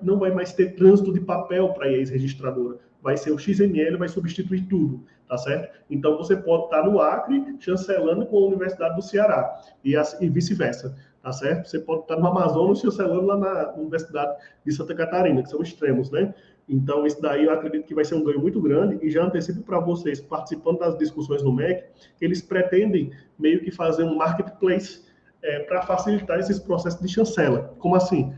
não vai mais ter trânsito de papel para a IES registradora. Vai ser o XML, vai substituir tudo, tá certo? Então, você pode estar no Acre, chancelando com a Universidade do Ceará, e vice-versa, tá certo? Você pode estar no Amazonas, chancelando lá na Universidade de Santa Catarina, que são extremos, né? Então, isso daí eu acredito que vai ser um ganho muito grande, e já antecipo para vocês, participando das discussões no MEC, que eles pretendem meio que fazer um marketplace para facilitar esses processos de chancela. Como assim?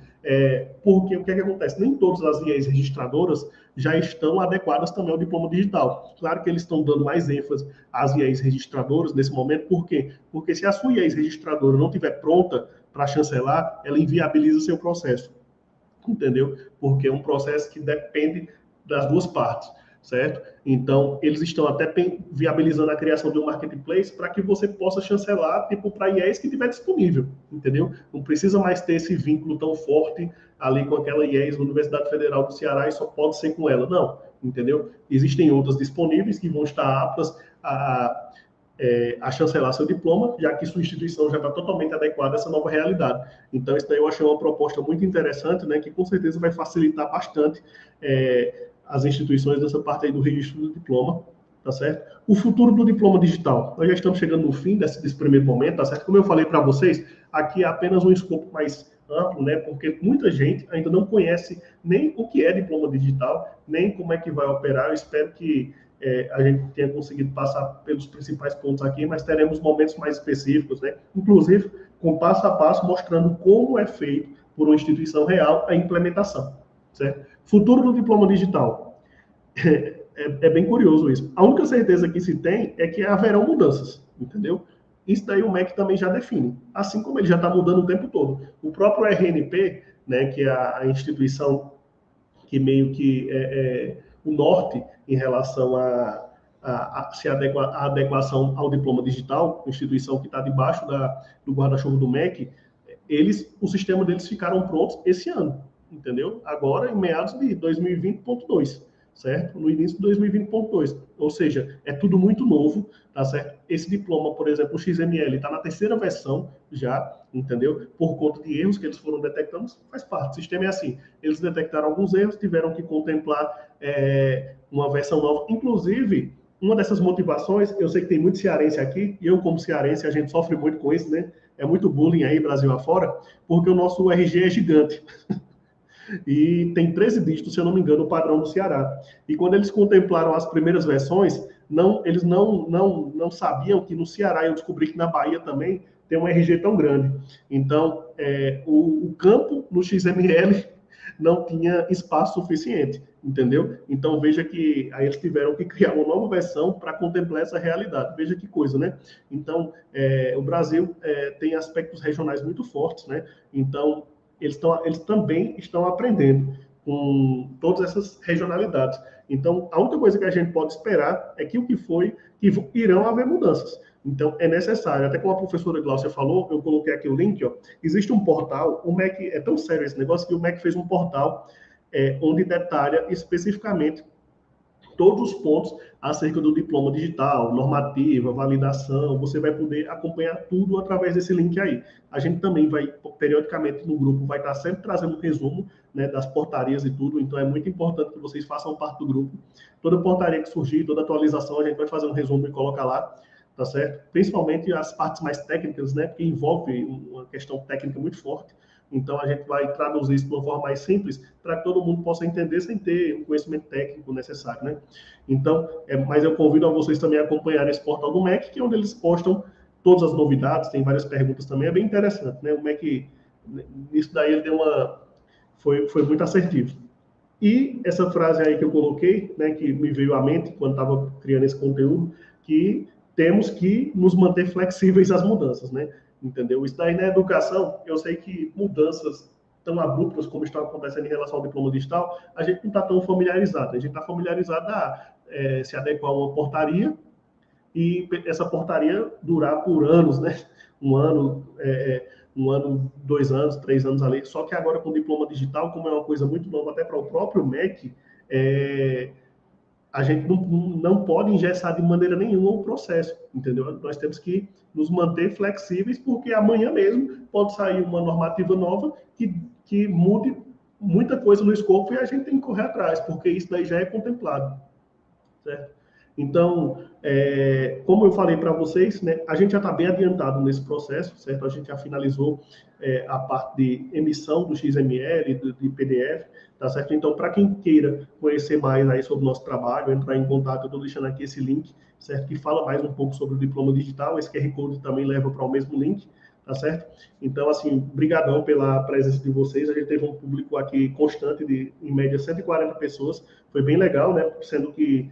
Porque o que acontece? Nem todas as IEs registradoras já estão adequadas também ao diploma digital. Claro que eles estão dando mais ênfase às IEs registradoras nesse momento. Por quê? Porque se a sua IEs registradora não estiver pronta para chancelar, ela inviabiliza o seu processo. Entendeu? Porque é um processo que depende das duas partes, certo? Então, eles estão até viabilizando a criação de um marketplace para que você possa chancelar, tipo, para IES que estiver disponível, entendeu? Não precisa mais ter esse vínculo tão forte ali com aquela IES da Universidade Federal do Ceará e só pode ser com ela. Não, entendeu? Existem outras disponíveis que vão estar aptas a chancelar seu diploma, já que sua instituição já está totalmente adequada a essa nova realidade. Então, isso daí eu achei uma proposta muito interessante, né, que com certeza vai facilitar bastante as instituições nessa parte aí do registro do diploma, tá certo? O futuro do diploma digital. Nós já estamos chegando no fim desse primeiro momento, tá certo? Como eu falei para vocês, aqui é apenas um escopo mais amplo, né, porque muita gente ainda não conhece nem o que é diploma digital, nem como é que vai operar. Eu espero que a gente tenha conseguido passar pelos principais pontos aqui, mas teremos momentos mais específicos, né? Inclusive com passo a passo, mostrando como é feito por uma instituição real a implementação, certo? Futuro do diploma digital. É bem curioso isso. A única certeza que se tem é que haverão mudanças, entendeu? isso daí o MEC também já define, assim como ele já está mudando o tempo todo. O próprio RNP, né, que é a instituição que meio que é o norte em relação a adequação ao diploma digital, instituição que está debaixo do guarda-chuva do MEC, o sistema deles ficaram prontos esse ano, entendeu? Agora, em meados de 2020.2, certo? No início de 2020.2. Ou seja, é tudo muito novo, tá certo? Esse diploma, por exemplo, o XML, está na terceira versão já, entendeu? Por conta de erros que eles foram detectando, faz parte. O sistema é assim, eles detectaram alguns erros, tiveram que contemplar uma versão nova. Inclusive, uma dessas motivações, eu sei que tem muito cearense aqui, e eu como cearense, a gente sofre muito com isso, né? É muito bullying aí, Brasil afora, porque o nosso RG é gigante. E tem 13 dígitos, se eu não me engano, o padrão do Ceará. E quando eles contemplaram as primeiras versões, eles não sabiam que no Ceará, eu descobri que na Bahia também tem um RG tão grande. Então, o campo no XML não tinha espaço suficiente, entendeu? Então, veja que aí eles tiveram que criar uma nova versão para contemplar essa realidade. Veja que coisa, né? Então, o Brasil tem aspectos regionais muito fortes, né? Então, eles também estão aprendendo com todas essas regionalidades. Então, a única coisa que a gente pode esperar é que o que foi, que irão haver mudanças. Então, é necessário, até como a professora Glaucia falou, eu coloquei aqui o link, ó, existe um portal, o MEC, é tão sério esse negócio, que o MEC fez um portal onde detalha especificamente todos os pontos acerca do diploma digital, normativa, validação, você vai poder acompanhar tudo através desse link aí. A gente também vai, periodicamente no grupo, vai estar sempre trazendo um resumo, né, das portarias e tudo, então é muito importante que vocês façam parte do grupo. Toda portaria que surgir, toda atualização, a gente vai fazer um resumo e colocar lá, tá certo? Principalmente as partes mais técnicas, né, que envolve uma questão técnica muito forte. Então, a gente vai traduzir isso de uma forma mais simples para que todo mundo possa entender sem ter o conhecimento técnico necessário, né? Então, mas eu convido a vocês também a acompanhar esse portal do MEC, que é onde eles postam todas as novidades, tem várias perguntas também, é bem interessante, né? O MEC, nisso daí, ele foi muito assertivo. E essa frase aí que eu coloquei, né, que me veio à mente quando estava criando esse conteúdo, que temos que nos manter flexíveis às mudanças, né? Entendeu? Isso daí na educação, eu sei que mudanças tão abruptas como estão acontecendo em relação ao diploma digital, a gente não está tão familiarizado. A gente está familiarizado a se adequar a uma portaria e essa portaria durar por anos, né? Um ano, 2 anos, 3 anos ali. Só que agora com o diploma digital, como é uma coisa muito nova até para o próprio MEC, a gente não pode engessar de maneira nenhuma o processo, entendeu? Nós temos que nos manter flexíveis, porque amanhã mesmo pode sair uma normativa nova que mude muita coisa no escopo e a gente tem que correr atrás, porque isso daí já é contemplado, certo? Então, como eu falei para vocês, né, a gente já está bem adiantado nesse processo, certo? A gente já finalizou a parte de emissão do XML, de PDF, tá certo? Então, para quem queira conhecer mais aí sobre o nosso trabalho, entrar em contato, eu estou deixando aqui esse link, certo? Que fala mais um pouco sobre o diploma digital, esse QR Code também leva para o mesmo link, tá certo? Então, assim, brigadão pela presença de vocês, a gente teve um público aqui constante de, em média, 140 pessoas, foi bem legal, né? Sendo que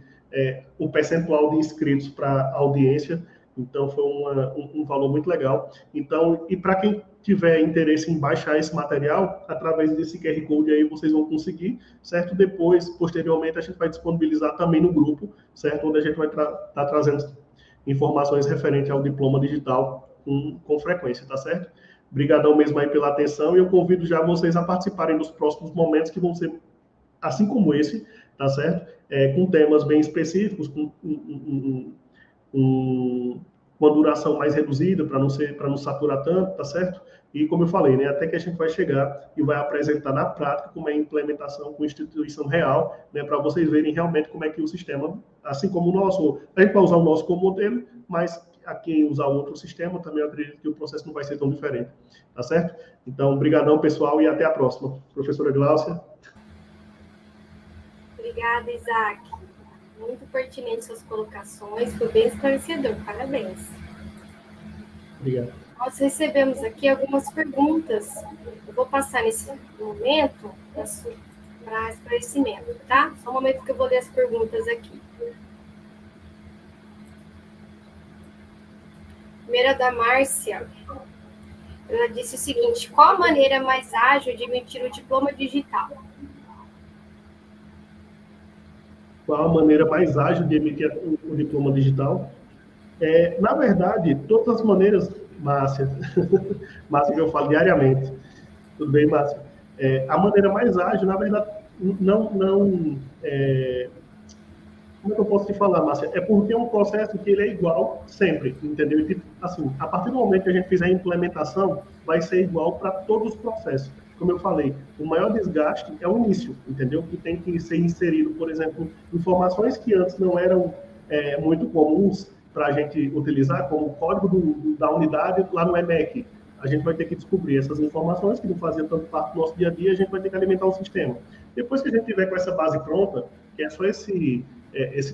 o percentual de inscritos para a audiência, então foi um valor muito legal. Então, e para quem tiver interesse em baixar esse material, através desse QR Code aí vocês vão conseguir, certo? Depois, posteriormente, a gente vai disponibilizar também no grupo, certo? Onde a gente vai estar trazendo informações referentes ao diploma digital com frequência, tá certo? Obrigadão mesmo aí pela atenção e eu convido já vocês a participarem dos próximos momentos que vão ser assim como esse, tá certo? Com temas bem específicos, com uma duração mais reduzida, para não saturar tanto, tá certo? E como eu falei, né, até que a gente vai chegar e vai apresentar na prática como é a implementação com instituição real, né, para vocês verem realmente como é que o sistema, assim como o nosso, a gente vai usar o nosso como modelo, mas a quem usar outro sistema, também eu acredito que o processo não vai ser tão diferente, tá certo? Então, brigadão, pessoal, e até a próxima. Professora Gláucia.
Obrigada, Isaac. Muito pertinente suas colocações, foi bem esclarecedor. Parabéns.
Obrigado.
Nós recebemos aqui algumas perguntas. Eu vou passar nesse momento para esclarecimento, tá? Só um momento que eu vou ler as perguntas aqui. primeira da Márcia. Ela disse o seguinte: qual a maneira mais ágil de emitir o diploma digital?
Qual a maneira mais ágil de emitir o diploma digital? Na verdade, todas as maneiras, Márcia, Márcia que eu falo diariamente, tudo bem, Márcia? A maneira mais ágil, na verdade, como é que eu posso te falar, Márcia? É porque é um processo que ele é igual sempre, entendeu? E, assim, a partir do momento que a gente fizer a implementação, vai ser igual para todos os processos. Como eu falei, o maior desgaste é o início, entendeu? Que tem que ser inserido, por exemplo, informações que antes não eram muito comuns para a gente utilizar, como o código da unidade lá no EMEC. A gente vai ter que descobrir essas informações que não faziam tanto parte do nosso dia a dia, a gente vai ter que alimentar o sistema. Depois que a gente tiver com essa base pronta, que é só esse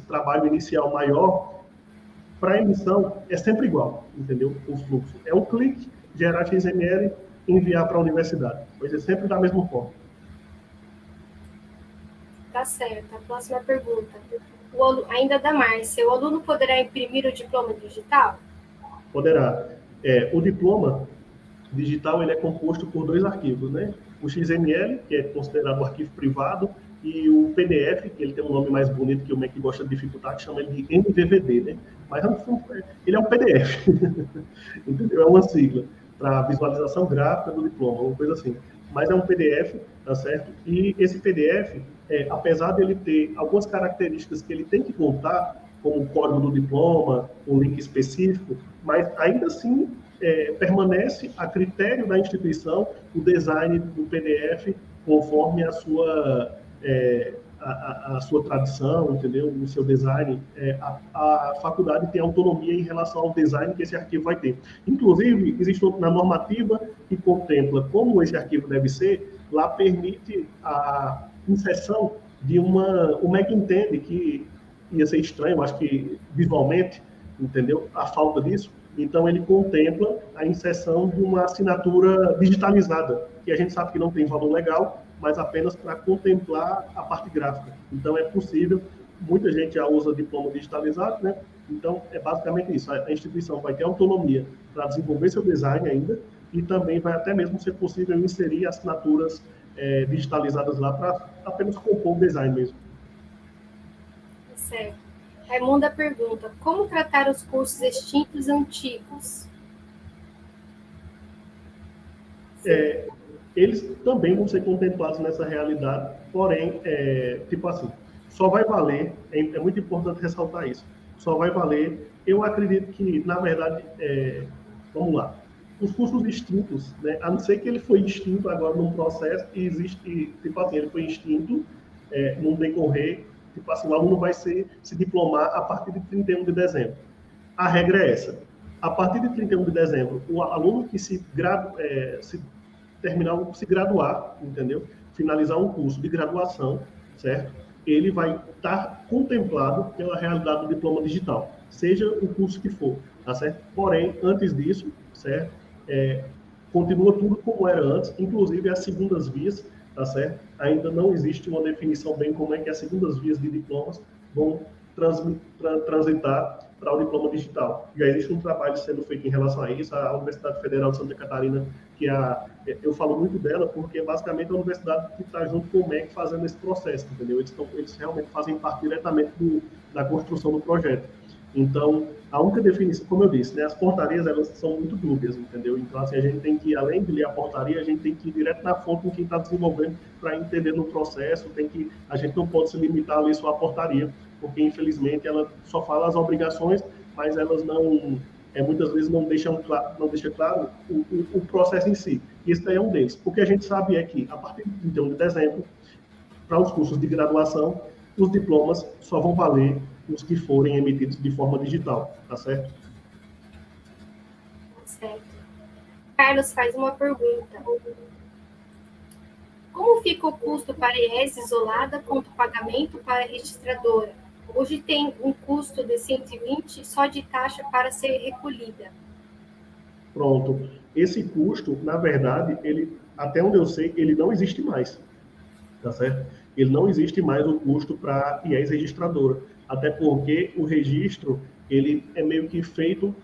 trabalho inicial maior, para a emissão é sempre igual, entendeu? O fluxo. É um clique, gerar XML, enviar para a universidade. Vai ser sempre da mesma forma.
Tá certo. A próxima pergunta. Ainda da Márcia, o aluno poderá imprimir o diploma digital?
Poderá. O diploma digital ele é composto por 2 arquivos, né? O XML, que é considerado um arquivo privado, e o PDF, que ele tem um nome mais bonito que o MEC gosta de dificultar, que chama ele de MVVD, né? Mas ele é um PDF, entendeu? É uma sigla para visualização gráfica do diploma, uma coisa assim. Mas é um PDF, tá certo? E esse PDF, apesar dele ter algumas características que ele tem que contar, como o código do diploma, um link específico, mas ainda assim permanece a critério da instituição o design do PDF conforme a sua tradição, entendeu? O seu design. A faculdade tem autonomia em relação ao design que esse arquivo vai ter. Inclusive, existe na normativa que contempla como esse arquivo deve ser, lá permite a inserção de o MEC entende que ia ser estranho, acho que visualmente, entendeu? A falta disso. Então, ele contempla a inserção de uma assinatura digitalizada, que a gente sabe que não tem valor legal, mas apenas para contemplar a parte gráfica. Então, é possível, muita gente já usa diploma digitalizado, né? Então, é basicamente isso. A instituição vai ter autonomia para desenvolver seu design ainda, e também vai até mesmo ser possível inserir assinaturas digitalizadas lá para apenas compor o design mesmo.
Certo. Raimunda pergunta: como tratar os cursos extintos antigos?
Eles também vão ser contemplados nessa realidade, porém, tipo assim, só vai valer, é muito importante ressaltar isso, só vai valer, eu acredito que, na verdade, vamos lá, os cursos extintos, né, a não ser que ele foi extinto agora num processo e existe, tipo assim, ele foi extinto num decorrer, tipo assim, o aluno vai se diplomar a partir de 31 de dezembro. A regra é essa. A partir de 31 de dezembro, o aluno que se graduar, entendeu? Finalizar um curso de graduação, certo? Ele vai estar contemplado pela realidade do diploma digital, seja o curso que for, tá certo? Porém, antes disso, certo? Continua tudo como era antes, inclusive as segundas vias, tá certo? Ainda não existe uma definição bem como é que as segundas vias de diplomas vão transitar para o diploma digital. Já existe um trabalho sendo feito em relação a isso. A Universidade Federal de Santa Catarina, eu falo muito dela porque é basicamente a universidade que está junto com o MEC fazendo esse processo, entendeu? Eles realmente fazem parte diretamente da construção do projeto. Então, a única definição, como eu disse, né, as portarias elas são muito dúbias, entendeu? Então, assim, a gente tem que, além de ler a portaria, a gente tem que ir direto na fonte com quem está desenvolvendo para entender no processo. A gente não pode se limitar a ler só a portaria, porque, infelizmente, ela só fala as obrigações, mas elas não, muitas vezes não deixa claro o processo em si. E esse daí é um deles. O que a gente sabe é que, a partir de 31 de dezembro, para os cursos de graduação, os diplomas só vão valer os que forem emitidos de forma digital, tá certo?
Certo. Carlos faz uma pergunta. Como fica o custo para IES isolada contra o pagamento para a registradora? Hoje tem um custo de 120 só de taxa para ser recolhida.
Pronto. Esse custo, na verdade, até onde eu sei, ele não existe mais, tá certo? Ele não existe mais o custo para IES registradora, até porque o registro ele é meio que feito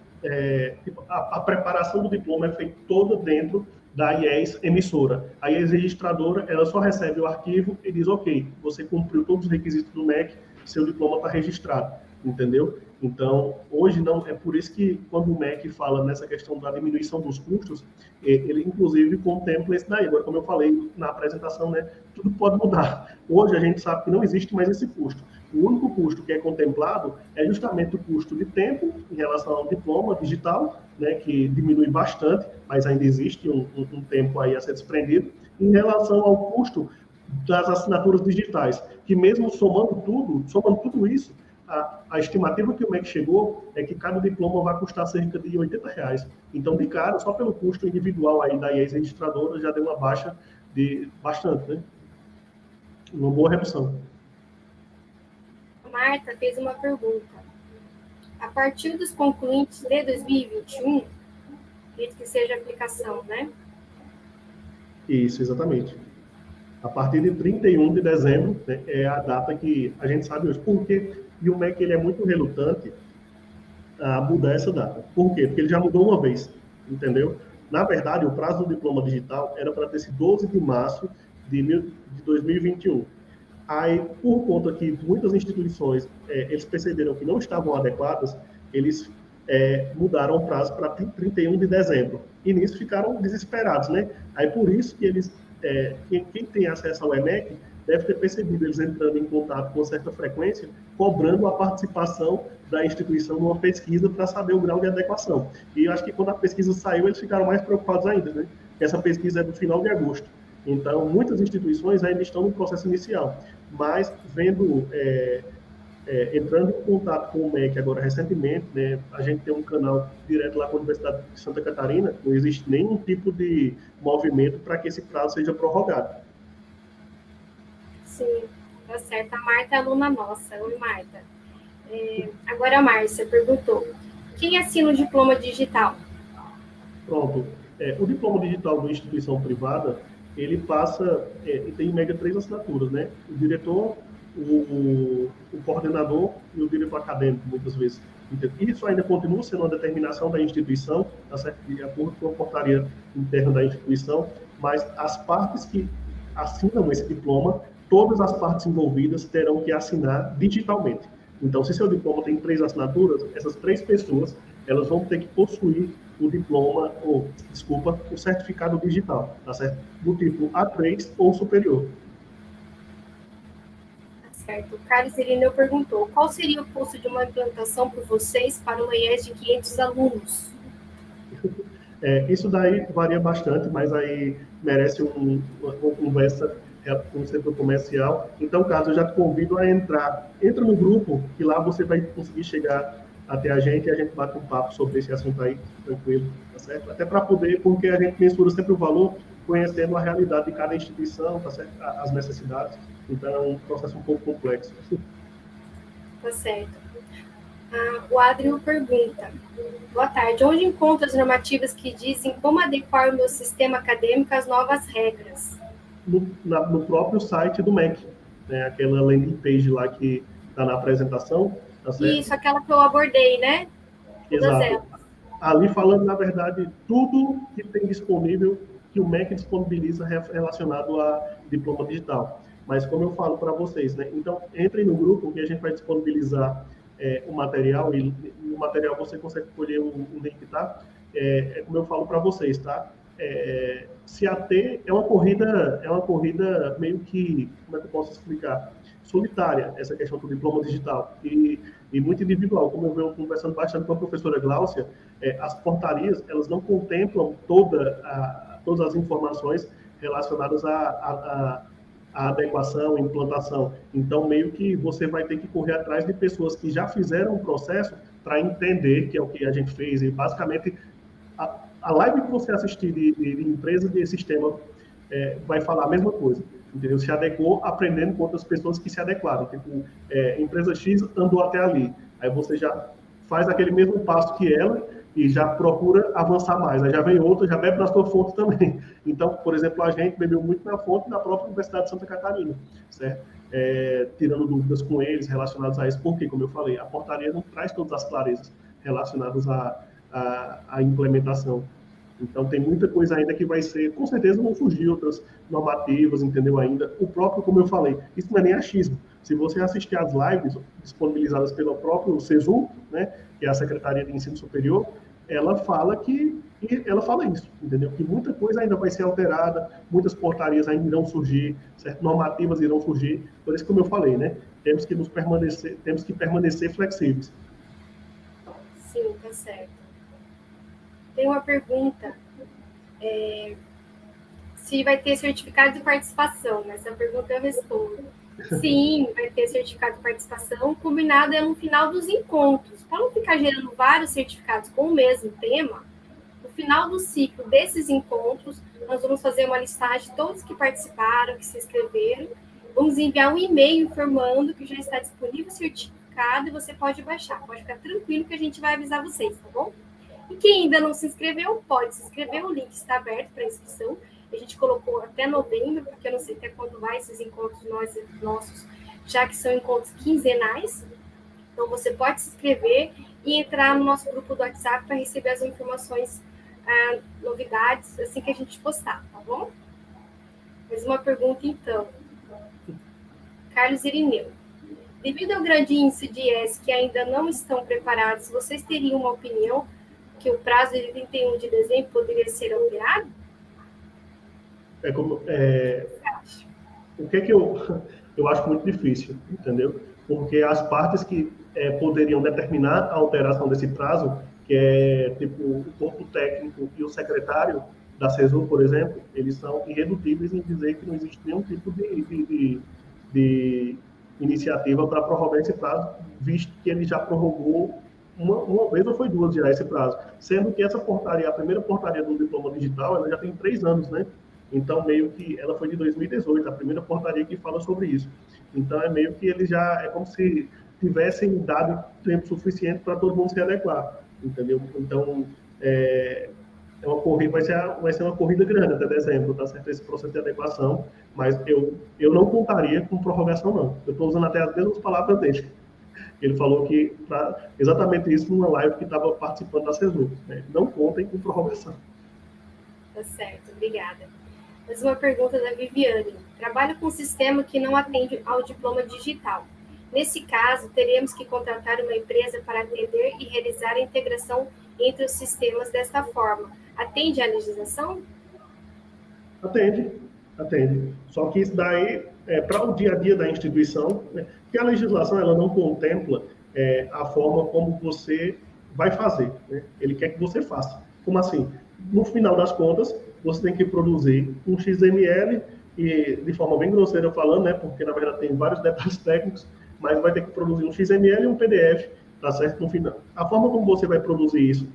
a preparação do diploma é feita toda dentro da IES emissora. A IES registradora, ela só recebe o arquivo e diz, ok, você cumpriu todos os requisitos do MEC, seu diploma está registrado, entendeu? Então, hoje não, é por isso que quando o MEC fala nessa questão da diminuição dos custos, ele inclusive contempla isso daí. Agora, como eu falei na apresentação, né, tudo pode mudar. Hoje a gente sabe que não existe mais esse custo. O único custo que é contemplado é justamente o custo de tempo em relação ao diploma digital, né, que diminui bastante, mas ainda existe um tempo aí a ser desprendido, em relação ao custo das assinaturas digitais, que mesmo somando tudo isso, a estimativa que o MEC chegou é que cada diploma vai custar cerca de R$80. Então, de cara, só pelo custo individual aí da IES registradora já deu uma baixa de bastante, né? Uma boa redução.
Marta fez uma pergunta. A partir dos concluintes de 2021, acredito que seja a aplicação, né?
Isso, exatamente. A partir de 31 de dezembro, né, é a data que a gente sabe hoje. Por quê? E o MEC ele é muito relutante a mudar essa data. Por quê? Porque ele já mudou uma vez, entendeu? Na verdade, o prazo do diploma digital era para ter sido 12 de março de 2021. Aí, por conta que muitas instituições eles perceberam que não estavam adequadas, eles mudaram o prazo para 31 de dezembro. E nisso ficaram desesperados, né? Aí, por isso que eles, quem tem acesso ao EMEC, deve ter percebido eles entrando em contato com certa frequência, cobrando a participação da instituição numa pesquisa para saber o grau de adequação. E eu acho que quando a pesquisa saiu, eles ficaram mais preocupados ainda, né? Essa pesquisa é do final de agosto. Então, muitas instituições ainda estão no processo inicial, mas entrando em contato com o MEC agora recentemente, né, a gente tem um canal direto lá com a Universidade de Santa Catarina, não existe nenhum tipo de movimento para que esse prazo seja prorrogado.
Sim, tá certo. A Marta é aluna nossa. Oi, Marta. Agora a Márcia perguntou, quem assina o diploma digital?
Pronto. O diploma digital de uma instituição privada, ele passa, tem em média 3 assinaturas, né? O diretor, o coordenador e o diretor acadêmico, muitas vezes. Isso ainda continua sendo uma determinação da instituição, tá certo? De acordo com a portaria interna da instituição, mas as partes que assinam esse diploma, todas as partes envolvidas terão que assinar digitalmente. Então, se seu diploma tem 3 assinaturas, essas 3 pessoas, elas vão ter que possuir o diploma, o certificado digital, tá certo? Do tipo A3 ou superior.
Certo. O Carlos Irineu perguntou, qual seria o custo de uma implantação por vocês para uma IES de 500 alunos?
Isso daí varia bastante, mas aí merece uma conversa com o setor comercial. Então, Carlos, eu já te convido a entra no grupo, que lá você vai conseguir chegar até a gente e a gente bate um papo sobre esse assunto aí, tranquilo, tá certo? Até para poder, porque a gente mensura sempre o valor, conhecendo a realidade de cada instituição, tá certo? As necessidades. Então, é um processo um pouco complexo.
Tá certo. O Adrio pergunta, boa tarde, onde encontro as normativas que dizem como adequar o meu sistema acadêmico às novas regras?
No próprio site do MEC, né? Aquela landing page lá que está na apresentação. Tá certo?
Isso, aquela que eu abordei, né?
Exato. Ali falando, na verdade, tudo que tem disponível, que o MEC disponibiliza relacionado a diploma digital. Mas como eu falo para vocês, né? Então, entrem no grupo que a gente vai disponibilizar o material, e no material você consegue escolher o link, tá? Como eu falo para vocês, tá? Se ater é uma corrida meio que, como é que eu posso explicar? Solitária, essa questão do diploma digital, e muito individual. Como eu venho conversando bastante com a professora Gláucia, as portarias, elas não contemplam todas as informações relacionadas à adequação, implantação. Então, meio que você vai ter que correr atrás de pessoas que já fizeram o processo para entender, que é o que a gente fez, e basicamente a live que você assistir de empresa de sistema vai falar a mesma coisa, entendeu? Se adequou aprendendo com outras pessoas que se adequaram. Tipo, empresa X andou até ali. Aí você já faz aquele mesmo passo que ela e já procura avançar mais. Aí já vem outra, já bebe na sua fonte também. Então, por exemplo, a gente bebeu muito na fonte da própria Universidade de Santa Catarina, certo? Tirando dúvidas com eles relacionadas a isso, porque, como eu falei, a portaria não traz todas as clarezas relacionadas a implementação. Então, tem muita coisa ainda que vai ser, com certeza vão surgir outras normativas, entendeu, ainda. O próprio, como eu falei, isso não é nem achismo. Se você assistir às lives disponibilizadas pelo próprio CESU, né, que é a Secretaria de Ensino Superior, ela fala isso, entendeu? Que muita coisa ainda vai ser alterada, muitas portarias ainda irão surgir, certo? Normativas irão surgir. Por isso, como eu falei, né, temos que permanecer flexíveis.
Sim, tá certo. Tem uma pergunta, se vai ter certificado de participação, nessa pergunta eu respondo. Sim, vai ter certificado de participação, combinado no final dos encontros. Para não ficar gerando vários certificados com o mesmo tema, no final do ciclo desses encontros, nós vamos fazer uma listagem de todos que participaram, que se inscreveram, vamos enviar um e-mail informando que já está disponível o certificado e você pode baixar. Pode ficar tranquilo que a gente vai avisar vocês, tá bom? E quem ainda não se inscreveu, pode se inscrever, o link está aberto para inscrição. A gente colocou até novembro, porque eu não sei até quando vai esses encontros nossos, já que são encontros quinzenais. Então, você pode se inscrever e entrar no nosso grupo do WhatsApp para receber as informações, novidades, assim que a gente postar, tá bom? Mais uma pergunta, então. Carlos Irineu. Devido ao grande índice de IES que ainda não estão preparados, vocês teriam uma opinião que o prazo de 31 de dezembro poderia ser alterado?
O que eu acho muito difícil, entendeu? Porque as partes que poderiam determinar a alteração desse prazo, que é tipo o corpo técnico e o secretário da CESU, por exemplo, eles são irredutíveis em dizer que não existe nenhum tipo de iniciativa para prorrogar esse prazo, visto que ele já prorrogou uma vez ou foi duas já esse prazo, sendo que essa portaria, a primeira portaria do diploma digital, ela já tem 3 anos, né? Então, meio que ela foi de 2018, a primeira portaria que fala sobre isso. Então, é meio que eles já, é como se tivessem dado tempo suficiente para todo mundo se adequar, entendeu? Então, uma corrida, vai ser uma corrida grande até dezembro, tá certo? Esse processo de adequação, mas eu não contaria com prorrogação, não. Eu estou usando até as mesmas palavras dele. Ele falou que, exatamente isso, numa live que estava participando da CESU, né? Não contem com prorrogação.
Tá certo, obrigada. Mais uma pergunta da Viviane. Trabalho com um sistema que não atende ao diploma digital. Nesse caso, teremos que contratar uma empresa para atender e realizar a integração entre os sistemas desta forma. Atende à legislação?
Atende. Só que isso daí para o dia a dia da instituição, né? Porque a legislação ela não contempla a forma como você vai fazer, né? Ele quer que você faça. Como assim? No final das contas, você tem que produzir um XML, e de forma bem grosseira falando, né? Porque na verdade tem vários detalhes técnicos, mas vai ter que produzir um XML e um PDF, tá certo? No final. A forma como você vai produzir isso,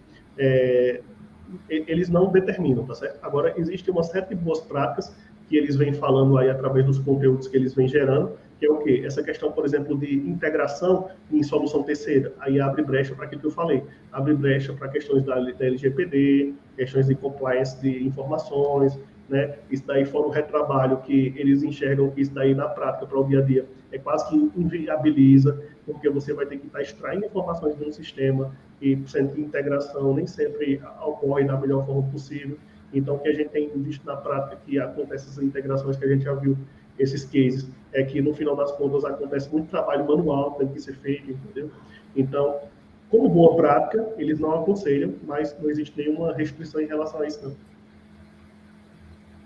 eles não determinam, tá certo? Agora, existe uma série de boas práticas que eles vêm falando aí através dos conteúdos que eles vêm gerando, que é o quê? Essa questão, por exemplo, de integração em solução terceira. Aí abre brecha para aquilo que eu falei. Abre brecha para questões da LGPD, questões de compliance de informações, né? Isso daí fora o retrabalho, que eles enxergam que isso daí na prática, para o dia a dia, é quase que inviabiliza, porque você vai ter que estar extraindo informações de um sistema e sendo que integração nem sempre ocorre da melhor forma possível. Então, o que a gente tem visto na prática, que acontece essas integrações que a gente já viu, esses cases, é que no final das contas acontece muito trabalho manual, tem que ser feito, entendeu? Então, como boa prática, eles não aconselham, mas não existe nenhuma restrição em relação a isso, não.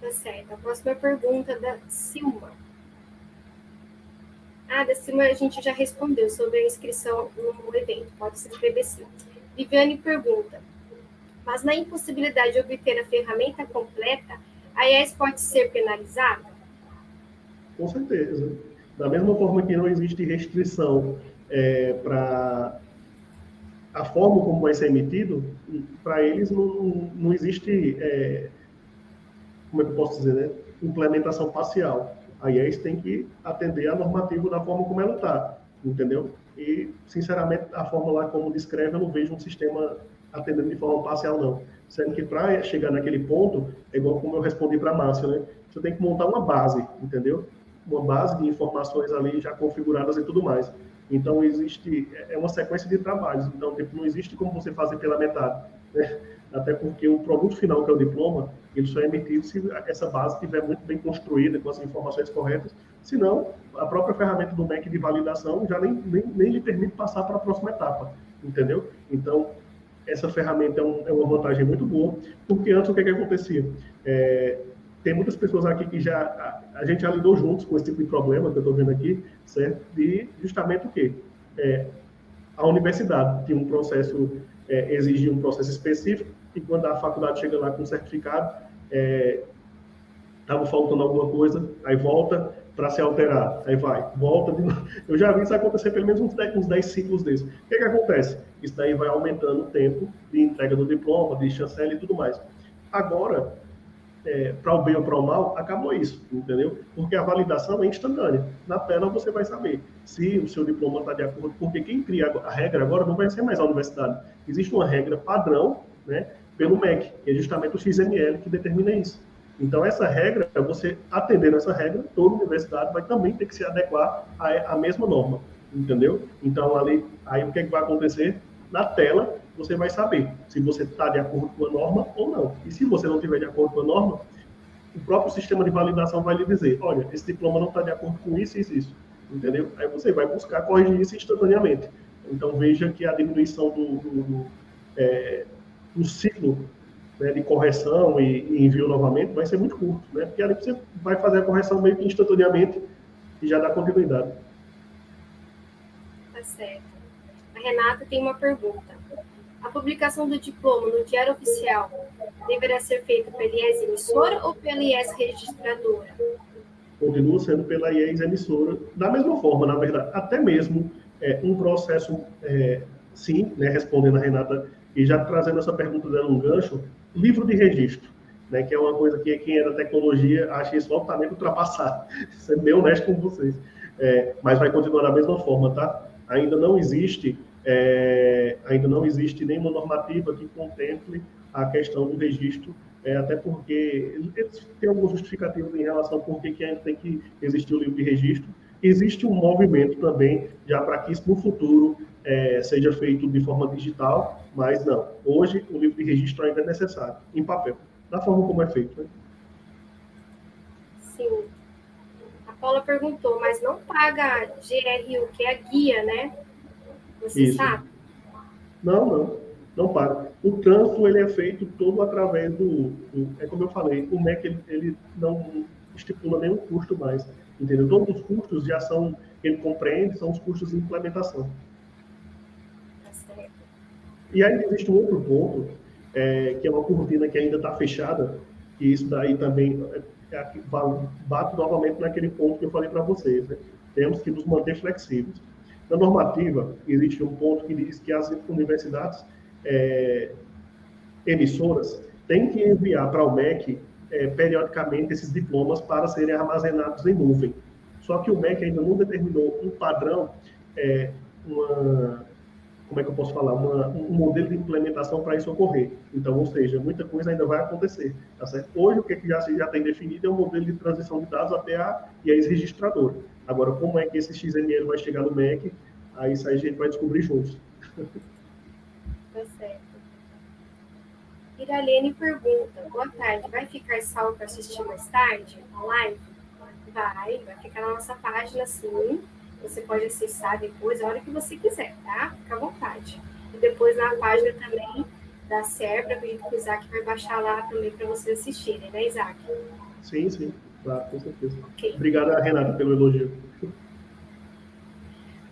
Tá certo. A próxima pergunta é da Silma. Da Silma a gente já respondeu sobre a inscrição no evento, pode se inscrever sim. Viviane pergunta, mas na impossibilidade de obter a ferramenta completa, a IES pode ser penalizada?
Com certeza. Da mesma forma que não existe restrição para a forma como vai ser emitido, para eles não existe, como é que eu posso dizer, né? Implementação parcial. A IES tem que atender a normativa da forma como ela está, entendeu? E, sinceramente, a forma lá como descreve, eu não vejo um sistema atendendo de forma parcial, não. Sendo que para chegar naquele ponto, é igual como eu respondi para a Márcia, né? Você tem que montar uma base, entendeu? Uma base de informações ali já configuradas e tudo mais. Então, existe uma sequência de trabalhos. Então, tipo, não existe como você fazer pela metade, né? Até porque o produto final, que é o diploma, ele só é emitido se essa base estiver muito bem construída, com as informações corretas. Senão, a própria ferramenta do MEC de validação já nem lhe permite passar para a próxima etapa, entendeu? Então, essa ferramenta é uma vantagem muito boa, porque antes o que acontecia? Tem muitas pessoas aqui que a gente já lidou juntos com esse tipo de problema que eu estou vendo aqui, certo? De justamente o quê? A universidade tinha um processo, exigia um processo específico, e quando a faculdade chega lá com o certificado, estava faltando alguma coisa, aí volta para se alterar, aí vai, volta de novo. Eu já vi isso acontecer pelo menos uns 10 ciclos desses. O que acontece? Isso daí vai aumentando o tempo de entrega do diploma, de chancela e tudo mais. Agora, para o bem ou para o mal, acabou isso, entendeu? Porque a validação é instantânea. Na tela você vai saber se o seu diploma está de acordo, porque quem cria a regra agora não vai ser mais a universidade. Existe uma regra padrão, né, pelo MEC, que é justamente o XML que determina isso. Então, essa regra, você atendendo essa regra, toda universidade vai também ter que se adequar à mesma norma, entendeu? Então, aí o que vai acontecer? Na tela, você vai saber se você está de acordo com a norma ou não. E se você não estiver de acordo com a norma, o próprio sistema de validação vai lhe dizer, olha, esse diploma não está de acordo com isso, isso, isso, entendeu? Aí você vai buscar corrigir isso instantaneamente. Então, veja que a diminuição do ciclo, né, de correção e envio novamente vai ser muito curto, né? Porque ali você vai fazer a correção meio que instantaneamente e já dá continuidade.
Tá certo. A Renata tem uma pergunta. A publicação do diploma no Diário Oficial deverá ser feita pela IES emissora ou pela IES registradora?
Continua sendo pela IES emissora, da mesma forma, na verdade, até mesmo um processo, sim, né, respondendo a Renata, e já trazendo essa pergunta dela um gancho, livro de registro, né, que é uma coisa que quem é da tecnologia acha isso altamente ultrapassado, ser bem honesto com vocês, mas vai continuar da mesma forma, tá? Ainda não existe nenhuma normativa que contemple a questão do registro, até porque eles têm alguns justificativos em relação ao porquê que ainda tem que existir o livro de registro. Existe um movimento também já para que isso no futuro seja feito de forma digital, mas não. Hoje o livro de registro ainda é necessário, em papel, da forma como é feito, né?
Sim. A Paula perguntou, mas não paga GRU, que é a guia, né? Você sabe?
Não paga. O trânsito ele é feito todo através é como eu falei, o MEC ele não estipula nenhum custo mais, entendeu? Todos os custos já são, ele compreende, são os custos de implementação.
Tá certo.
E aí existe um outro ponto, que é uma cortina que ainda está fechada, que isso daí também bate novamente naquele ponto que eu falei para vocês, né? Temos que nos manter flexíveis. Na normativa, existe um ponto que diz que as universidades emissoras têm que enviar para o MEC periodicamente esses diplomas para serem armazenados em nuvem. Só que o MEC ainda não determinou um padrão, como é que eu posso falar, um modelo de implementação para isso ocorrer. Então, ou seja, muita coisa ainda vai acontecer. Tá certo? Hoje, o que já tem definido é um modelo de transição de dados até a IES registradora. Agora, como é que esse XML vai chegar no MEC, aí isso aí a gente vai descobrir juntos.
Tá certo. Iralene pergunta, boa tarde, vai ficar salvo para assistir mais tarde a live? Vai ficar na nossa página, sim. Você pode acessar depois, a hora que você quiser, tá? Fica à vontade. E depois na página também da SERPRA, acredito que o Isaac vai baixar lá também para vocês assistirem, né, Isaac?
Sim, claro, com certeza.
Okay.
Obrigada, Renata, pelo elogio.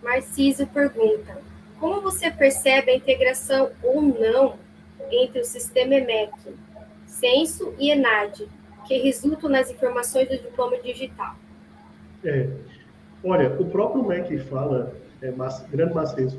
Marciso pergunta, como você percebe a integração ou não entre o sistema EMEC, Censo e ENAD, que resultam nas informações do diploma digital?
Olha, o próprio MEC fala, grande Macedo,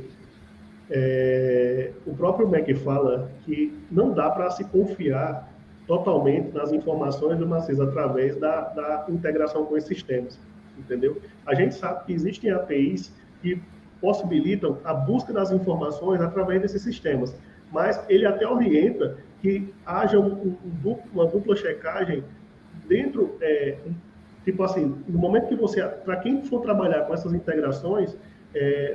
o próprio MEC fala que não dá para se confiar totalmente nas informações do Macedo através da integração com esses sistemas, entendeu? A gente sabe que existem APIs que possibilitam a busca das informações através desses sistemas, mas ele até orienta que haja uma dupla checagem dentro, tipo assim, no momento que para quem for trabalhar com essas integrações,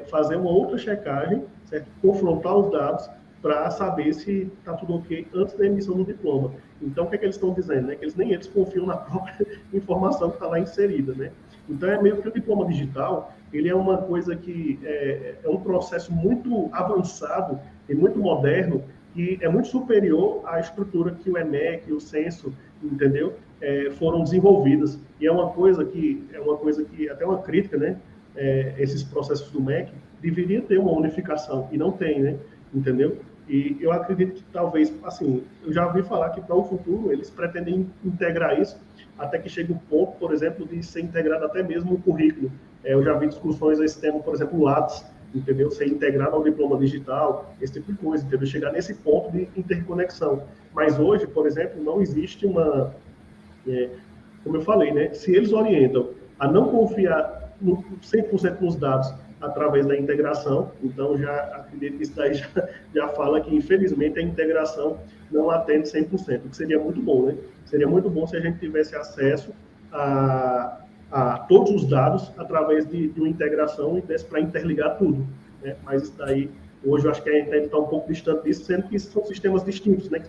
fazer uma outra checagem, certo? Confrontar os dados para saber se está tudo ok antes da emissão do diploma. Então, o que é que eles estão dizendo? Né? Que nem eles confiam na própria informação que está lá inserida. Né? Então, é meio que o diploma digital, ele é uma coisa que é um processo muito avançado e muito moderno, que é muito superior à estrutura que o EMEC e o Censo, entendeu? Foram desenvolvidas. E é uma coisa que, até uma crítica, né? Esses processos do MEC, deveria ter uma unificação, e não tem, né? Entendeu? E eu acredito que talvez, assim, eu já ouvi falar que para o futuro eles pretendem integrar isso até que chegue o ponto, por exemplo, de ser integrado até mesmo o currículo. Eu já vi discussões a esse tema, por exemplo, o Lattes, entendeu? Ser integrado ao diploma digital, esse tipo de coisa, entendeu? Chegar nesse ponto de interconexão. Mas hoje, por exemplo, não existe uma... como eu falei, né? Se eles orientam a não confiar 100% nos dados através da integração, então já acredito que isso daí já fala que, infelizmente, a integração não atende 100%, o que seria muito bom, né? Seria muito bom se a gente tivesse acesso a todos os dados através de uma integração e desse para interligar tudo, né? Mas isso daí, hoje, eu acho que a gente está um pouco distante disso, sendo que são sistemas distintos, né?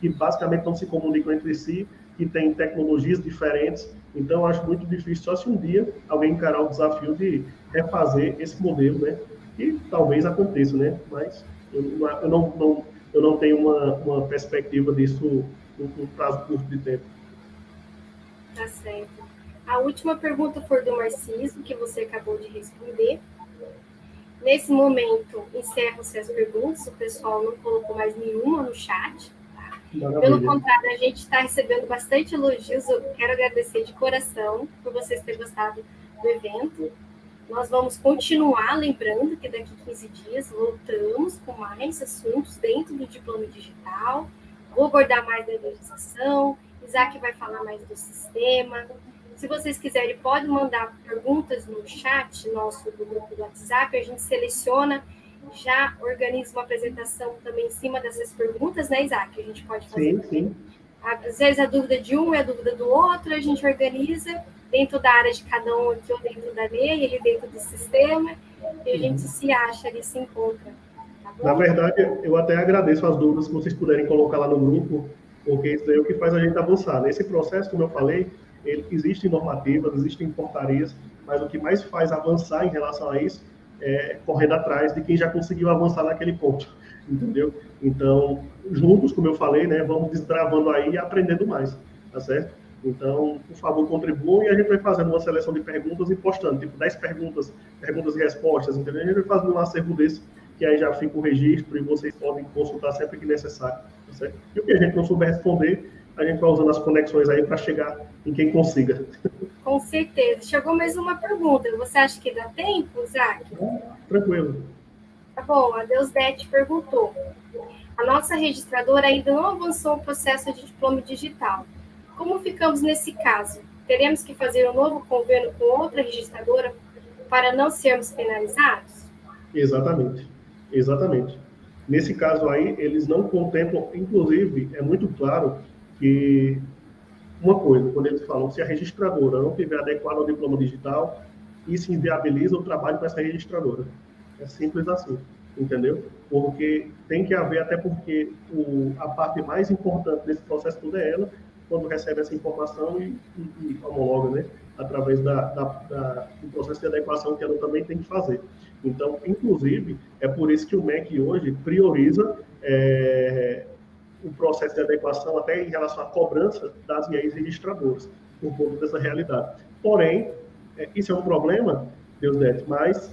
Que basicamente não se comunicam entre si, que têm tecnologias diferentes. Então, eu acho muito difícil, só se um dia alguém encarar o desafio de refazer esse modelo, né? E talvez aconteça, né? Mas eu não tenho uma perspectiva disso num prazo curto de tempo.
Tá certo. A última pergunta foi do Marciso, que você acabou de responder. Nesse momento, encerram-se as perguntas, o pessoal não colocou mais nenhuma no chat. Maravilha. Pelo contrário, a gente está recebendo bastante elogios. Eu quero agradecer de coração por vocês terem gostado do evento. Nós vamos continuar, lembrando que daqui a 15 dias voltamos com mais assuntos dentro do diploma digital. Vou abordar mais da legislação, Isaac vai falar mais do sistema. Se vocês quiserem, podem mandar perguntas no chat nosso do grupo do WhatsApp, a gente seleciona, já organiza uma apresentação também em cima dessas perguntas, né, Isaac? A gente pode fazer.
Sim.
Às vezes a dúvida de um é a dúvida do outro, a gente organiza dentro da área de cada um aqui, ou dentro da lei, ele dentro do sistema, e a gente se acha ali, se encontra. Tá bom?
Na verdade, eu até agradeço as dúvidas que vocês puderem colocar lá no grupo, porque isso é o que faz a gente avançar. Nesse processo, como eu falei, existem normativas, existem portarias, mas o que mais faz avançar em relação a isso é correndo atrás de quem já conseguiu avançar naquele ponto, entendeu? Então, juntos, como eu falei, né, vamos desbravando aí e aprendendo mais, tá certo? Então, por favor, contribuam e a gente vai fazendo uma seleção de perguntas e postando, tipo 10 perguntas e respostas, entendeu? A gente vai fazendo um acervo desse, que aí já fica o registro e vocês podem consultar sempre que necessário, tá certo? E o que a gente não souber responder, a gente vai usando as conexões aí para chegar em quem consiga.
Com certeza. Chegou mais uma pergunta. Você acha que dá tempo, Isaac?
Tranquilo.
Tá bom. A Deusdete perguntou. A nossa registradora ainda não avançou o processo de diploma digital. Como ficamos nesse caso? Teremos que fazer um novo convênio com outra registradora para não sermos penalizados?
Exatamente. Nesse caso aí, eles não contemplam, inclusive, é muito claro que uma coisa, quando eles falam, se a registradora não estiver adequada ao diploma digital, isso inviabiliza o trabalho com essa registradora. É simples assim, entendeu? Porque tem que haver, até porque a parte mais importante desse processo todo é ela, quando recebe essa informação e homologa, né? Através do processo de adequação que ela também tem que fazer. Então, inclusive, é por isso que o MEC hoje prioriza o processo de adequação até em relação à cobrança das IEs registradoras, por conta dessa realidade. Porém, isso é um problema, Deusdete, mas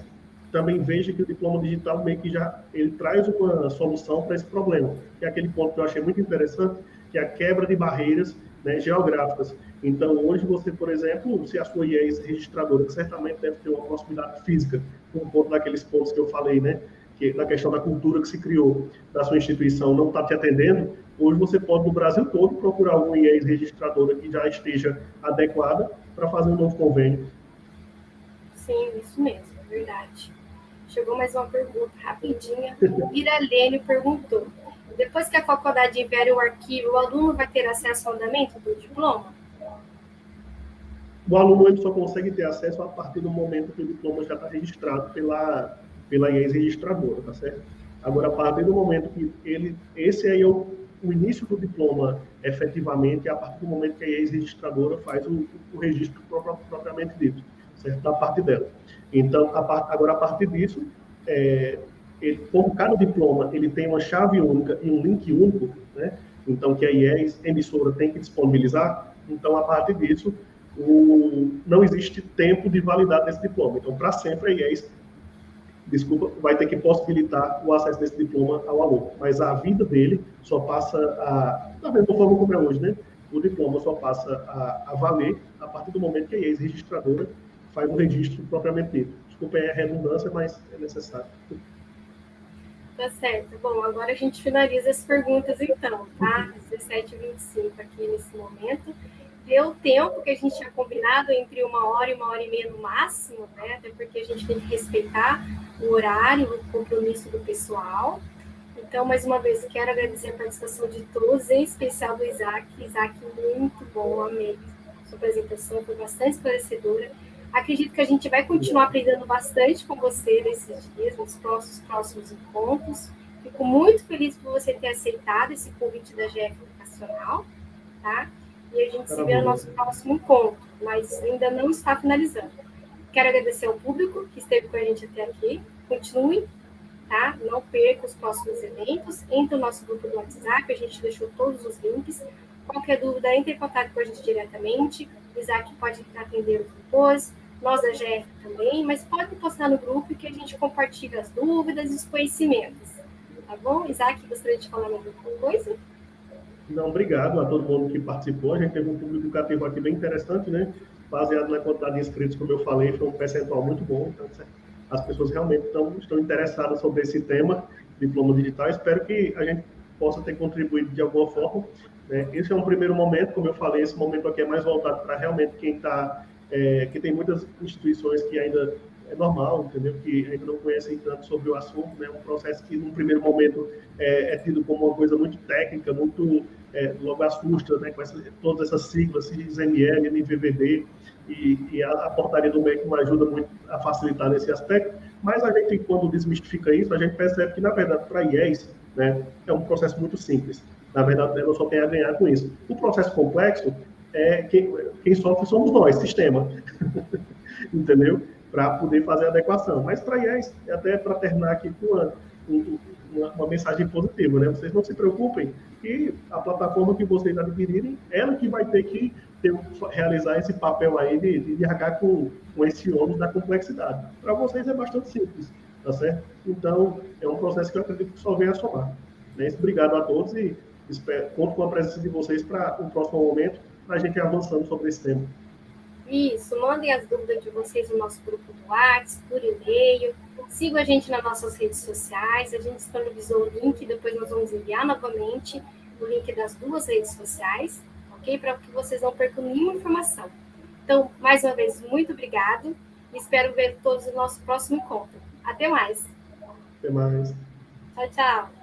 também veja que o diploma digital meio que ele traz uma solução para esse problema, que é aquele ponto que eu achei muito interessante, que é a quebra de barreiras, né, geográficas. Então, hoje você, por exemplo, se a sua IES registradora, que certamente deve ter uma proximidade física, por conta daqueles pontos que eu falei, né, que na questão da cultura que se criou da sua instituição não está te atendendo, hoje você pode, no Brasil todo, procurar uma IES registradora que já esteja adequada para fazer um novo convênio.
Sim, isso mesmo, é verdade. Chegou mais uma pergunta rapidinha. O Iralene perguntou, depois que a faculdade enviar o arquivo, o aluno vai ter acesso ao andamento do diploma?
o aluno ele só consegue ter acesso a partir do momento que o diploma já está registrado pela IES registradora, tá certo? Agora, a partir do momento que esse aí é o início do diploma, efetivamente, é a partir do momento que a IES registradora faz o registro propriamente dito, certo? Da parte dela. Então, agora, a partir disso, como cada diploma ele tem uma chave única e um link único, né? Então, que a IES emissora tem que disponibilizar, então, a partir disso, não existe tempo de validade desse diploma. Então, para sempre, a IES vai ter que possibilitar o acesso desse diploma ao aluno. Mas a vida dele só passa da mesma forma como é hoje, né? O diploma só passa a valer a partir do momento que a IES registradora faz o registro propriamente dito. Desculpa a redundância, mas é necessário.
Tá certo. Bom, agora a gente finaliza as perguntas então, tá? 17h25 aqui nesse momento. Deu o tempo que a gente tinha combinado, entre 1h e 1h30 no máximo, né? Até porque a gente tem que respeitar o horário, o compromisso do pessoal. Então, mais uma vez, quero agradecer a participação de todos, em especial do Isaac. Isaac, muito bom, amei sua apresentação, foi bastante esclarecedora. Acredito que a gente vai continuar aprendendo bastante com você nesses dias, nos próximos encontros. Fico muito feliz por você ter aceitado esse convite da GF Educacional, tá? E a gente se vê no nosso próximo encontro, mas ainda não está finalizando. Quero agradecer ao público que esteve com a gente até aqui. Continue, tá? Não perca os próximos eventos. Entre no nosso grupo do WhatsApp, a gente deixou todos os links. Qualquer dúvida, entre em contato com a gente diretamente. O Isaac pode atender depois, nós da GF também, mas pode postar no grupo que a gente compartilha as dúvidas e os conhecimentos. Tá bom? Isaac, gostaria de falar mais alguma coisa?
Não, obrigado a todo mundo que participou. A gente teve um público educativo aqui bem interessante, né? Baseado na quantidade de inscritos, como eu falei, foi um percentual muito bom. Então, as pessoas realmente estão interessadas sobre esse tema, diploma digital. Espero que a gente possa ter contribuído de alguma forma. Esse é um primeiro momento, como eu falei, esse momento aqui é mais voltado para realmente quem está, que tem muitas instituições que ainda é normal, entendeu? Que ainda não conhecem tanto sobre o assunto, né? Um processo que, num primeiro momento, é tido como uma coisa muito técnica, muito logo assusta, né? Com todas essas siglas, XML, NVVD, e a portaria do MEC não ajuda muito a facilitar nesse aspecto, mas a gente, quando desmistifica isso, a gente percebe que, na verdade, para a IES, né, é um processo muito simples. Na verdade, ela só tem a ganhar com isso. O processo complexo, quem sofre somos nós, sistema. Entendeu? Para poder fazer a adequação. Mas para IES, até para terminar aqui com uma mensagem positiva, né? Vocês não se preocupem que a plataforma que vocês adquirirem, ela que vai ter que realizar esse papel aí de arcar com esse ônus da complexidade. Para vocês é bastante simples, tá certo? Então, é um processo que eu acredito que só vem a somar. Né? Obrigado a todos e conto com a presença de vocês para um próximo momento, para a gente ir avançando sobre esse tema.
Isso, mandem as dúvidas de vocês no nosso grupo do WhatsApp, por e-mail. Sigam a gente nas nossas redes sociais. A gente disponibilizou o link, depois nós vamos enviar novamente o link das duas redes sociais, ok? Para que vocês não percam nenhuma informação. Então, mais uma vez, muito obrigado e espero ver todos no nosso próximo encontro. Até mais.
Até mais.
Tchau, tchau.